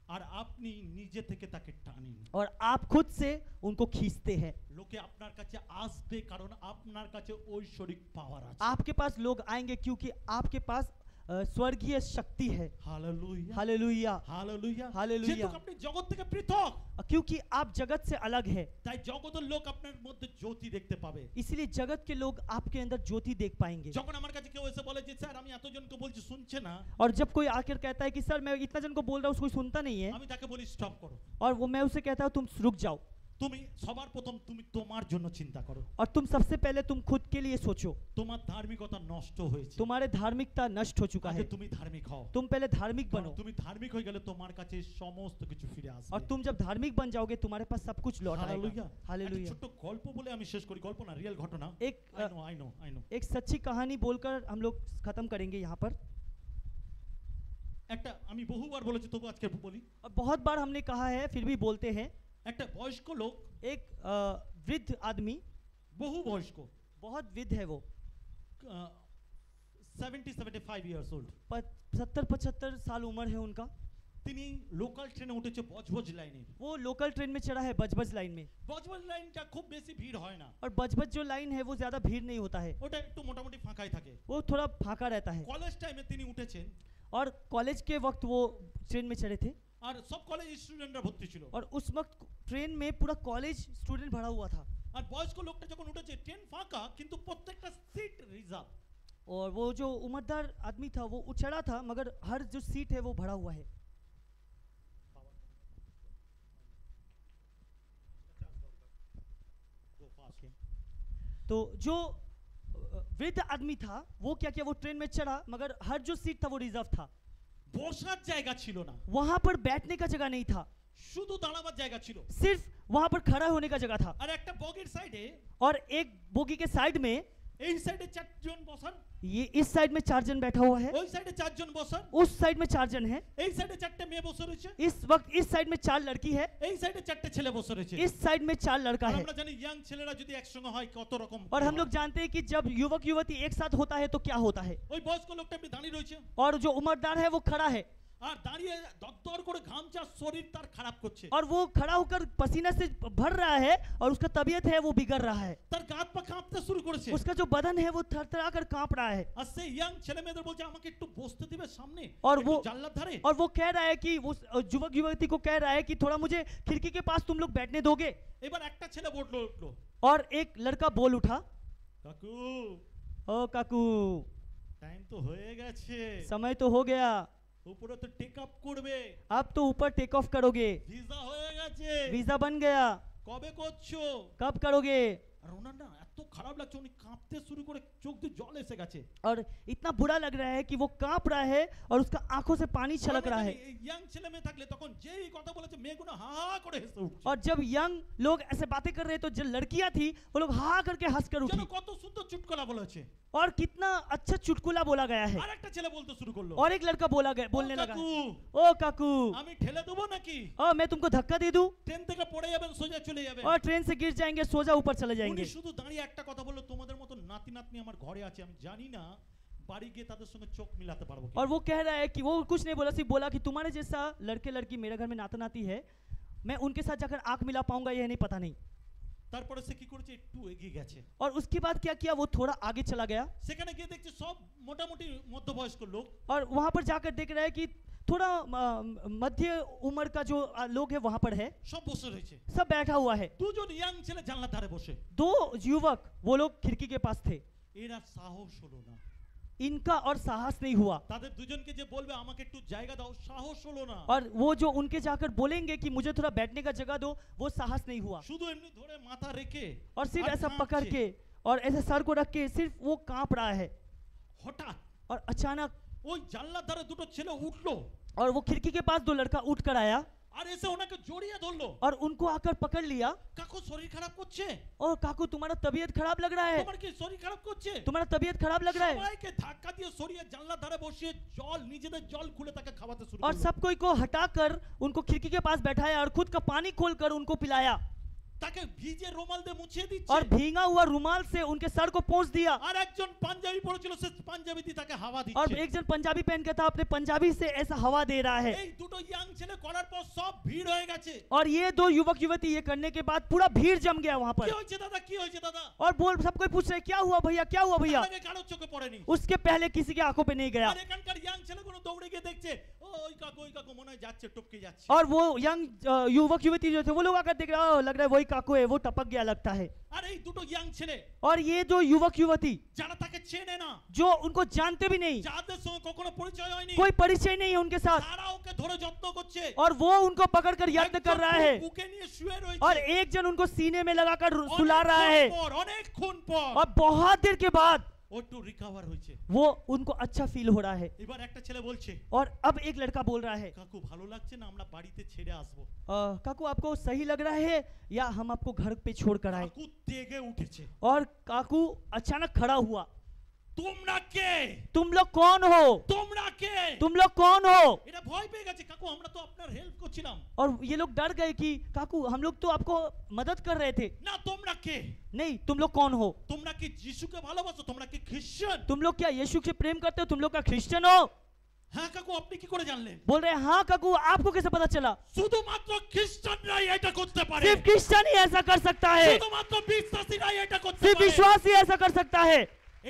আর আপনি নিজে থেকে তাকে টানেন। और आप खुद से उनको खींचते हैं। লোকে আপনার কাছে আসবে কারণ আপনার কাছে ঐশ্বরিক পাওয়ার আছে। आपके पास लोग आएंगे क्योंकि आपके पास स्वर्गीय शक्ति है। Hallelujah hallelujah hallelujah hallelujah. যেহেতু আপনি জগৎ থেকে পৃথক, क्योंकि आप जगत से अलग है, তাই জগতের লোক আপনার মধ্যে জ্যোতি দেখতে পাবে। इसीलिए जगत के लोग आपके अंदर ज्योति देख पाएंगे। যখন আমার কাছে কেউ এসে বলে যে স্যার আমি এতজনকে বলছি শুনছে না, और जब कोई आकर कहता है कि सर मैं इतना जन को बोल रहा हूँ कोई सुनता नहीं है, আমি তাকে বলি স্টপ করো। और वो मैं उसे कहता हूँ तुम रुक जाओ, তুমি সবার প্রথম তুমি তোমার জন্য চিন্তা করো। और तुम सबसे पहले तुम खुद के लिए सोचो। তোমার ধার্মিকতা নষ্ট হয়েছে, तुम्हारे धार्मिकता नष्ट हो चुका আগে है, তুমি ধার্মিক হও। तुम पहले धार्मिक কারণ बनो, তুমি ধার্মিক হয়ে গেলে তোমার কাছে সমস্ত কিছু ফিরে আসবে। और तुम जब धार्मिक बन जाओगे तुम्हारे पास सब कुछ लौट आएगा। हालेलुया। हालेलुया। ছোট্ট গল্প বলে আমি শেষ করি, গল্প না রিয়েল ঘটনা। एक আই নো एक सच्ची कहानी बोलकर हम लोग खत्म करेंगे यहाँ पर। একটা আমি বহুবার বলেছি তবু আজকে বলি। और बहुत बार हमने कहा है फिर भी बोलते हैं। একটা বয়স্ক লোক, एक वृद्ध आदमी, বহু বয়স্ক, बहुत वृद्ध है वो, 70-75 ইয়ার্স ওল্ড। 70-75 साल उम्र है उनका। তিনি লোকাল ট্রেনে উঠেছে বজবজ লাইনে। वो लोकल ट्रेन में चढ़ा है बजबज लाइन में, বজবজ লাইনটা খুব বেশি ভিড় হয় না, और बजबज जो लाइन है वो ज्यादा भीड़ नहीं होता है, ওটা একটু মোটামুটি ফাঁকাই থাকে। वो थोड़ा फाका रहता है। কলেজ টাইমে তিনি উঠেছেন, और कॉलेज के वक्त वो ट्रेन में चढ़े थे, আর সব কলেজ স্টুডেন্টরা ভর্তি ছিল। और उस वक्त ट्रेन में पूरा कॉलेज स्टूडेंट भरा हुआ था। আর বয়স্ক লোকটা যখন উঠেছে ট্রেন ফাঁকা কিন্তু প্রত্যেকটা সিট রিজার্ভ। और वो जो उम्रदार आदमी था वो चढ़ा था मगर हर जो सीट है वो भरा हुआ है। तो जो वृद्ध आदमी था वो क्या किया, वो ट्रेन में चढ़ा मगर हर जो सीट था वो रिजर्व था। বসার জায়গা ছিল না, वहां पर बैठने का जगह नहीं था, শুধু দাঁড়াবার জায়গা ছিল। सिर्फ वहां पर खड़ा होने का जगह था। আর একটা বগির সাইডে, और एक बोगी के साइड में, এই সাইডে 4 জন বসান, ये इस साइड में 4 जन बैठा हुआ है, ওই সাইডে 4 জন বসান, उस साइड में 4 जन है, এই সাইডে 4টে মেয়ে বসে রয়েছে, इस वक्त इस साइड में 4 लड़की है, এই সাইডে 4টে ছেলে বসে রয়েছে। इस साइड में 4 लड़का আর है। আমরা জানি ইয়াং ছেলেরা যদি একসঙ্গে হয় কত রকম। और हम लोग जानते हैं कि जब युवक युवती एक साथ होता है तो क्या होता है। ওই বয়স্ক লোকটা এমনি দাঁড়িয়ে রয়েছে, और जो उम्रदार है वो खड़ा है, আর দাঁড়িয়ে দরদর করে ঘামছে, আর শরীর তার খারাপ করছে, और वो खड़ा होकर पसीना से भर रहा है, और उसका तबीयत है वो बिगड़ रहा है, তার গা পা কাঁপতে শুরু করেছে। उसका जो बदन है वो थरथरा कर कांप रहा है। আর সেই ইয়াং ছেলে মেয়েদের বলছে আমাকে একটু বসতে দিবে সামনে, और একটু वो- জানলার ধারে। और वो कह रहा है कि वो युवक युवती को कह रहा है कि थोड़ा मुझे खिड़की के पास तुम लोग बैठने दोगे। এবার একটা ছেলে উঠলো, और एक लड़का बोल उठा, কাকু ओ काकू টাইম তো হয়ে গেছে, समय तो हो गया, উপরে তো টেক আপ করবে, अब तो ऊपर टेक ऑफ करोगे, ভিসা হয়ে গেছে, वीजा बन गया, কবে করছো? कब करोगे। আর ওনার না এত খারাপ লাগছে, উনি কাঁপতে শুরু করে চোখ দিয়ে জল এসে গেছে। और इतना बुरा लग रहा है कि वो कांप रहा है और उसका आंखों से पानी छलक रहा है। ইয়াং ছেলে মেয়ে থাকলে তখন যেই কথা বলেছে মেয়েগুলো হা হা করে হেসে উঠছে। और जब यंग लोग ऐसे बातें कर रहे तो जो लड़कियां थी वो लोग हा करके हंस कर যেন उठी, কত সুন্দর চুটকুলা বলেছে। और कितना अच्छा चुटकुला बोला गया है। আর একটা ছেলে বলতে শুরু করলো, और एक लड़का बोलने लगा, কাকু, ओ काकू আমি ঠেলে দেবো নাকি? मैं तुमको धक्का दे दूं, ট্রেন থেকে পড়ে যাবেন, সোজা চলে যাবেন। और ट्रेन से गिर जाएंगे, सोजा ऊपर चले উনি जाएंगे। শুধু দাঁড়িয়ে একটা কথা বললো, তোমাদের মতো নাতি নাতনি আমার ঘরে আছে, আমি জানি না বাড়ি গিয়ে তাদের সঙ্গে চোখ মিলাতে পারবো কি। और वो कह रहा है कि वो कुछ नहीं बोला, सिर्फ बोला कि तुम्हारे जैसा लड़के लड़की मेरे घर में नाता नाती है, मैं उनके साथ जाकर आंख मिला पाऊंगा यह नहीं पता नहीं। তারপরে সে কি করেছে, একটু এগিয়ে গেছে। और उसके बाद क्या किया, वो थोड़ा आगे चला गया, সেখানে গিয়ে দেখছে সব মোটামুটি মধ্যবয়স্ক লোক, और वहां पर जाकर देख रहा है कि थोड़ा मध्य उम्र का जो लोग है वहां पर है, সব বসে রয়েছে। सब बैठा हुआ है। দুজন ইয়াং ছেলে জানলার ধারে বসে। 2 युवक वो लोग खिड़की के पास थे, এরা সাহস হলো না, इनका और साहस नहीं हुआ। তাদের দুজনকে যে বলবে আমাকে একটু জায়গা দাও, সাহস হলো না। और वो जो उनके जाकर बोलेंगे कि मुझे थोड़ा बैठने का जगह दो, वो साहस नहीं हुआ। শুধু এমনি ধরে মাথা রেখে और सिर्फ আর ऐसा কাঁপছে। पकड़ के और ऐसे सर को रख के सिर्फ वो कांप रहा है। হঠাৎ और अचानक ওই জানলার ধারে দুটো ছেলে উঠলো, और वो खिड़की के पास 2 लड़का उठ कर आया আর এসে ওনাকে জড়িয়ে ধরলো। और उनको आकर पकड़ लिया, কাকু শরীর খারাপ করছে, और काकू तुम्हारा तबीयत खराब लग रहा है, তোমার কি শরীর খারাপ করছে? तुम्हारा तबीयत खराब लग रहा है। সবাইকে ধাক্কা দিয়ে সরিয়ে জানলার ধারে বসিয়ে জল, নিজেদের জল খুলে তাকে খাওয়াতে শুরু और করলো। सब कोई को हटाकर उनको खिड़की के पास बैठाया और खुद का पानी खोलकर उनको पिलाया। তাকে ভিজে রুমাল দিয়ে মুছিয়ে দিচ্ছে। और भीगा हुआ रुमाल से उनके सर को पोंछ दिया। আর একজন পাঞ্জাবি পরেছিল, সে পাঞ্জাবি দিয়ে তাকে হাওয়া और দিচ্ছে। एक जन पंजाबी पहन के था, अपने पंजाबी से ऐसा हवा दे रहा है। এই দুটো ইয়াং ছেলে করার পর সব ভিড় হয়ে গেছে। और ये दो युवक युवती ये करने के बाद पूरा भीड़ जम गया वहां কি पर। হয়েছে দাদা, কি হয়েছে দাদা? और बोल सब कोई पूछ रहे क्या हुआ भैया, क्या हुआ भैया। তার আগে কারো চোখে পড়েনি। उसके पहले किसी के आंखों पे नहीं गया। আর এখানকার ইয়াং ছেলেগুলো দৌড়ে গিয়ে দেখছে, ও ওই কাকু মনে হয় যাচ্ছে, টপকে যাচ্ছে। और वो यंग युवक युवती जो थे वो लोग आकर देख रहे हैं, लग रहा है वही काकू है, वो टपक गया लगता है। আর এই দুটো ইয়াং ছেলে और ये जो युवक युवती যারা তাকে চেনে না, जो उनको जानते भी नहीं, যাদের সঙ্গে কখনো পরিচয় হয়নি, कोई परिचय नहीं है उनके साथ, তারা ওকে ধরে যত্ন করছে। और वो उनको पकड़कर यत्न कर रहा है। বুকে নিয়ে শুয়ে রয়েছে। और एक जन उनको सीने में लगाकर सुला रहा है। অনেকক্ষণ পর और बहुत देर के बाद ও একটু রিকভার হয়েছে। वो उनको अच्छा फील हो रहा है। এবার একটা ছেলে বলছে, और अब एक लड़का बोल रहा है, কাকু ভালো লাগছে না, আমরা বাড়িতে ছেড়ে আসবো। काकू आपको सही लग रहा है या हम आपको घर पे छोड़ कर आए। কাকু তেগে উঠেছে। और काकू अचानक खड़ा हुआ। তোমরা কে? तुम लोग कौन हो, তোমরা কে? तुम लोग कौन हो। এটা ভয় পেয়ে গেছে। কাকু আমরা তো আপনার হেল্প করছিলাম। और ये लोग डर गए कि काकू हम लोग तो आपको मदद कर रहे थे। না তোমরা কে? नहीं, तुम लोग कौन हो। তোমরা কি যিশুকে ভালোবাসো? তোমরা কি খ্রিস্টান? तुम लोग क्या यीशु से प्रेम करते हो, तुम लोग का क्रिश्चियन हो। হ্যাঁ কাকু আপনি কি করে জানলেন? बोल रहे हैं हाँ काकू, आपको कैसे पता चला। শুধুমাত্র খ্রিস্টানরাই এটা করতে পারে। सिर्फ क्रिश्चियन ही ऐसा कर सकता है, শুধুমাত্র বিশ্বাসীরাই এটা করতে सिर्फ পারে। विश्वास ही ऐसा कर सकता है।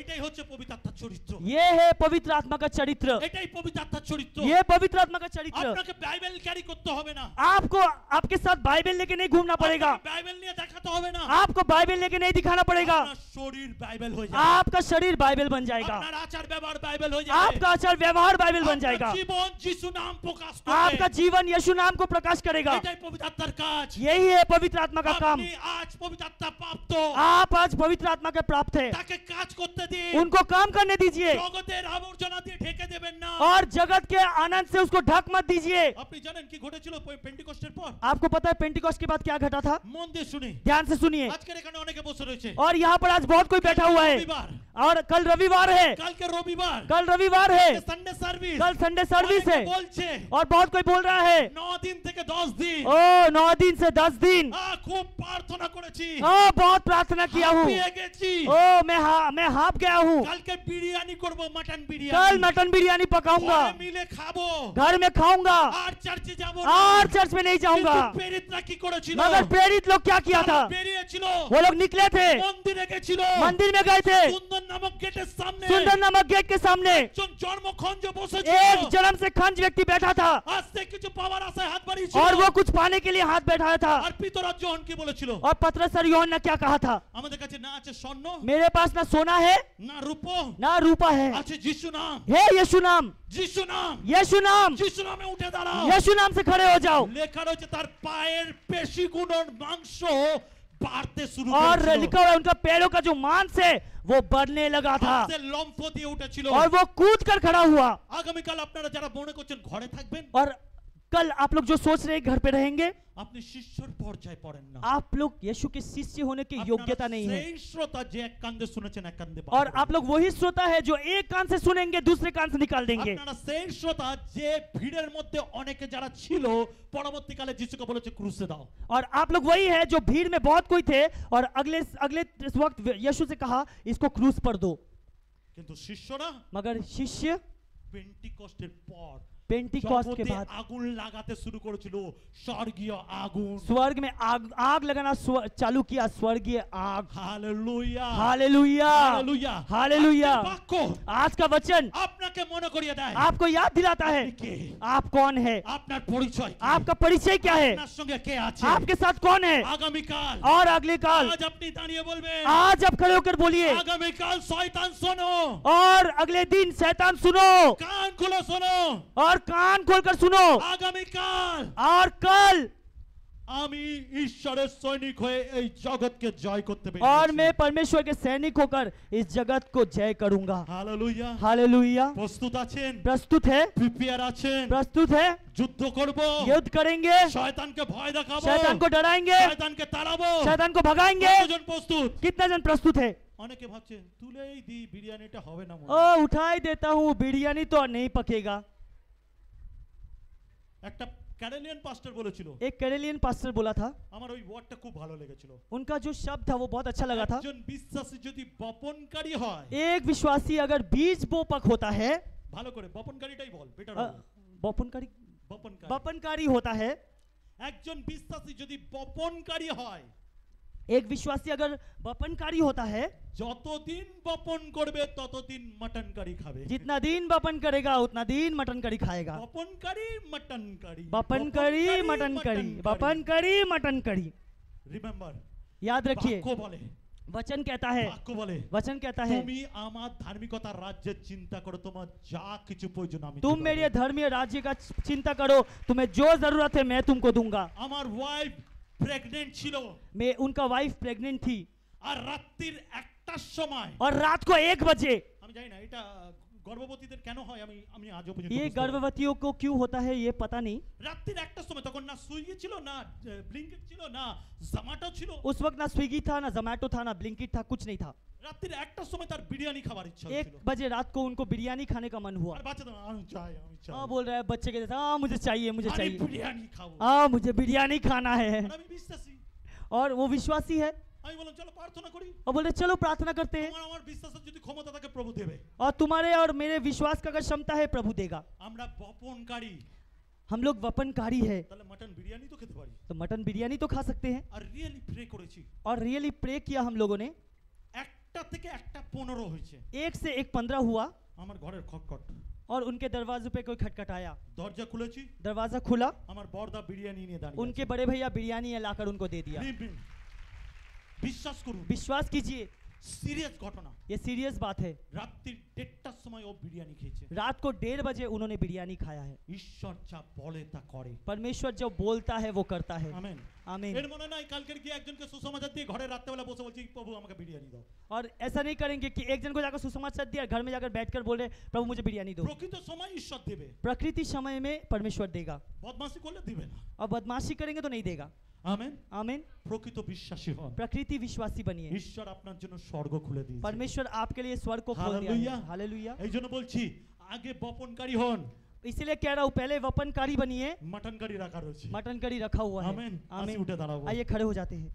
এটাই হচ্ছে পবিত্র আত্মার চরিত্র। ये है पवित्र आत्मा का चरित्र, এটাই পবিত্র আত্মার চরিত্র। ये पवित्र आत्मा का चरित्र। আপনাকে বাইবেল ক্যারি করতে হবে না। आपको आपके साथ बाइबल लेके नहीं घूमना पड़ेगा, আপনাকে বাইবেল নিয়ে দেখাতে হবে না। आपको बाइबल लेके नहीं दिखाना पड़ेगा। আপনার শরীর বাইবেল হয়ে যাবে। आपका शरीर बाइबल बन जाएगा, আপনার আচার ব্যবহার বাইবেল হয়ে যাবে। आपका आचार व्यवहार बाइबल बन जाएगा, আপনার জীবন যিশু নাম প্রকাশ করবে। आपका जीवन यीशु नाम को प्रकाश करेगा। এটাই পবিত্র আত্মার কাজ। यही है पवित्र आत्मा का काम। আপনি আজ পবিত্র আত্মা প্রাপ্ত। आप आज पवित्र आत्मा के प्राप्त है, তাকে কাজ করতে দিন। उनको काम करने दीजिए জগতের আবর্জনা দিয়ে ঢেকে দেবেন না। और जगत के आनंद से उसको ढक मत दीजिए। আপনি জানেন কি ঘটেছিল পেন্টিকস্টের পর? आपको पता है पेंटिकॉस्ट के बाद क्या घटा था। মন দিয়ে শুনি। ध्यान से सुनिए। আজকের এখানে অনেকে বসে রয়েছে। और यहाँ पर आज बहुत कोई बैठा हुआ है, রবিবার, और कल रविवार है, কালকে রবিবার, कल रविवार है, সানডে সার্ভিস, कल संडे सर्विस है, বলছে और बहुत कोई बोल रहा है 9 দিন থেকে 10 দিন ओ 9 दिन से 10 दिन খুব প্রার্থনা করেছি, ओ बहुत प्रार्थना किया हूँ, হাঁপিয়ে গেছি। ओ मैं हाफ गया हूँ। কালকে বিরিয়ানি করব, মাটন कल বিরিয়ানি, मटन बिरयानी पकाऊंगा, ঘরে মিলে খাবো, घर में खाऊंगा, আর চার্চে যাব না। और चर्च में नहीं जाऊंगा। কিন্তু প্রেরিতরা কি করেছিল? मगर प्रेरित लोग क्या किया था, বেরিয়েছিল, वो लोग निकले थे, মন্দিরে গেছিল, मंदिर में गए थे, সুন্দর নামক গেটের সামনে सुंदर नामक गेट के सामने একজন জন্মখঞ্জ एक বসেছিল। जन्म से खंज व्यक्ति बैठा था, আসতে কিছু পাওয়ার আশায় হাত বাড়িয়েছিল। और वो कुछ पाने के लिए हाथ बैठाया था। আর পিতরাজ জোহন কি বলেছিল? और पतरस और यूहन्ना क्या कहा था, আমাদের কাছে না আছে স্বর্ণ, मेरे पास ना सोना है না রূপ, ना रूपा है, আছে যিশু নাম। है यीशु नाम, যিশু নাম, यीशु नाम, যিশু নামে উঠে দাঁড়াও। यीशु नाम से खड़े हो जाओ। লেখা রয়েছে তার পায়ের পেশিগুলোর মাংস বাড়তে শুরু और করেছিল। लिखा हुआ है उनका पैरों का जो मांस है वो बढ़ने लगा था, সে লম্ফ দিয়ে উঠেছিল। और वो कूद कर खड़ा हुआ। আগামীকাল আপনারা যারা মনে করছেন ঘরে থাকবেন, और कल आप लोग जो सोच रहे हैं घर पे रहेंगे, আপনি শিষ্যর পর্যায়ে পড়েন না। आप लोग यीशु के शिष्य होने की योग्यता नहीं है। সেই শ্রোতা যে এক কান্দে শুনেছেন এক কান্দে और आप लोग वही श्रोता है जो एक कान से सुनेंगे दूसरे कान से निकाल देंगे। আপনারা সেই শ্রোতা যে ভিড়ের মধ্যে অনেকে যারা ছিল পরবর্তীকালে যিশুকে বলেছে ক্রুশে দাও। और आप लोग वही है जो भीड़ में बहुत कोई थे और अगले अगले वक्त यीशु से कहा इसको क्रूस पर दो। কিন্তু শিষ্যরা मगर शिष्य পেন্টিকস্টের পর पेंटिकॉस्ट के জগতে बाद আগুন লাগাতে শুরু করেছিল, স্বর্গীয় আগুন। स्वर्ग में आग लगाना चालू किया, स्वर्गीय आग। Hallelujah, hallelujah, hallelujah, hallelujah. আজকের বাক্য आज का वचन আপনাকে মনে করিয়ে দেয় आपको याद दिलाता है আপনি কে, आप कौन है, আপনার পরিচয় কি, आपका परिचय क्या है, আপনার সঙ্গে কে আছে। आपके साथ कौन है। আগামীকাল और अगले काल আজ আপনি দাঁড়িয়ে বলবেন, आज आप खड़े होकर बोलिए, আগামীকাল শয়তান শোনো, और अगले दिन शैतान सुनो, কান খুলে শোনো, और कान खोलकर सुनो। আগামীকাল और कल আমি ঈশ্বরের সৈনিক হয়ে এই জগৎকে জয় করতে পেরেছি। और मैं परमेश्वर के सैनिक होकर इस जगत को जय करूंगा। হালেলুয়া। हालेलुया। প্রস্তুত আছেন? प्रस्तुत है, প্রিপেয়ার আছেন? प्रस्तुत है, যুদ্ধ করব, युद्ध करेंगे, শয়তানকে ভয় দেখাবো, शैतान को डराएंगे, শয়তানকে তাড়াবো। शैतान को भगाएंगे। কতজন প্রস্তুত? कितना जन प्रस्तुत है। অনেকে ভাবছে তুলেই দি, বিরিয়ানিটা হবে না মনে ओ হয়। उठा ही देता हूँ, बिरयानी तो नहीं पकेगा। একটা ক্যারেলিয়ান পাস্টার বলেছিল, एक कैरेलियन पास्टर बोला था, আমার ওই ওয়ার্ডটা খুব ভালো লেগেছিল। उनका जो शब्द था वो बहुत अच्छा लगा था। একজন বিশ্বাসী যদি বপনকারী হয়, एक विश्वासी अगर बीज बोपक होता है, ভালো করে বপনকারীটাই বল, বেটার अ, বপনকারী বপনকারী। বপনকারী होता है। একজন বিশ্বাসী যদি বপনকারী হয়, एक विश्वासी अगर बपनकारी होता है, যতদিন বপন করবে ততদিন মটনকারি খাবে। जितना दिन बपन करेगा उतना दिन मटन करी खाएगा। বপনকারী মটনকারি, बपन करी मटन करी, बपन करी मटन करी। রিমেম্বার, याद रखिए, বাক্য বলে, वचन कहता है, বাক্য বলে, वचन कहता है, তুমি আমার ধার্মিকতার রাজ্যের চিন্তা করো, তোমার যা কিছু প্রয়োজন আমি तुम দেব। मेरे धर्मीय राज्य का चिंता करो, तुम्हें जो जरूरत है मैं तुमको दूंगा। আমার ওয়াইফ প্রেগনেন্ট ছিল, मैं उनका वाइफ प्रेग्नेंट थी আর রাত্রির 1টার সময়, और रात को 1 बजे, আমি জানি না এটা গর্ভবতীদের কেন হয়, আমি আজও পর্যন্ত ये বুঝতে পারিনি। गर्भवतियों को क्यों होता है ये पता नहीं। রাত্রির 1টার সময়, তখন না সুইগি ছিল, না ব্লিঙ্কিট ছিল, না জোম্যাটো ছিল। उस वक्त ना स्विगी था, ना जोमैटो था, ना ब्लिंकिट था, कुछ नहीं था। রাত্রির 1টার সময় তার বিরিয়ানি খাবার ইচ্ছা 1 হচ্ছিল। बजे रात को उनको बिरयानी खाने का मन हुआ। আর বাচ্চাদের আমি চাই, আমি চাই, हाँ बोल रहा है बच्चे के जैसा, हाँ मुझे चाहिए, मुझे আমি चाहिए, বিরিয়ানি খাবো। हाँ मुझे बिरयानी खाना है। আর আমি বিশ্বাসী, और वो विश्वासी है আমি বললাম চলো প্রার্থনা করি। और बोल रहे चलो प्रार्थना करते हैं, আমার বিশ্বাসের যদি ক্ষমতা থাকে প্রভু দেবে। और तुम्हारे और मेरे विश्वास का अगर क्षमता है प्रभु देगा। আমরা বপনকারী, हम लोग वपनकारी है তাহলে মটন বিরিয়ানি তো খেতে পারি। तो मटन बिरयानी तो खा सकते हैं। আর রিয়েলি প্রে করেছি, और रियली प्रे किया हम लोगों ने। 1টা থেকে 1টা 15 হয়েছে, 1 से 1:15 हुआ আমার ঘরের খটখট, और उनके दरवाजे पे कोई खटखटाया, দরজা খুলেছি, दरवाजा खुला, আমার বড়দা বিরিয়ানি নিয়ে দাঁড়িয়ে उनके बड़े भैया बिरयानी लाकर उनको दे दिया। আছে। বিশ্বাস করুন, विश्वास कीजिए, সিরিয়াস ঘটনা। ये सीरियस बात है। রাত্রি 1টার সময় ও বিরিয়ানি খেয়েছে। रात को 1:30 बजे उन्होंने बिरयानी खाया है। ঈশ্বর যা বলে তা করে। परमेश्वर जो बोलता है वो करता है। আমেন। आमीन। এর মনে নাই কালকের গিয়ে একজনকে সুসমাচার দিয়ে ঘরে রাত্রেবেলা বসে বলছি প্রভু আমাকে বিরিয়ানি দাও। और ऐसा नहीं करेंगे कि एक जन को जाकर सुसमाचार दिया, घर में जाकर बैठकर बोल रहे प्रभु मुझे बिरयानी दो। প্রকৃত সময় ঈশ্বর দেবে, प्रकृति समय में परमेश्वर देगा, বদমাশি করলে দিবে না। और बदमाशी करेंगे तो नहीं देगा। আমেন। आमीन। প্রকৃত বিশ্বাসী হন, प्रकृति विश्वासी बनिए। ঈশ্বর আপনার জন্য স্বর্গ খুলে দিয়েছে। परमेश्वर आपके लिए स्वर्ग को खोल दिया हालेलुया। है। हालेलुया। এই জন্য বলছি আগে বপনকারী হন, इसीलिए कह रहा हूँ पहले वपनकारी बनिए। মটনকারী রাখা রয়েছে। मटन करी रखा हुआ है। আমেন। आमीन। আসি উঠে দাঁড়াবো। आइए खड़े हो जाते हैं।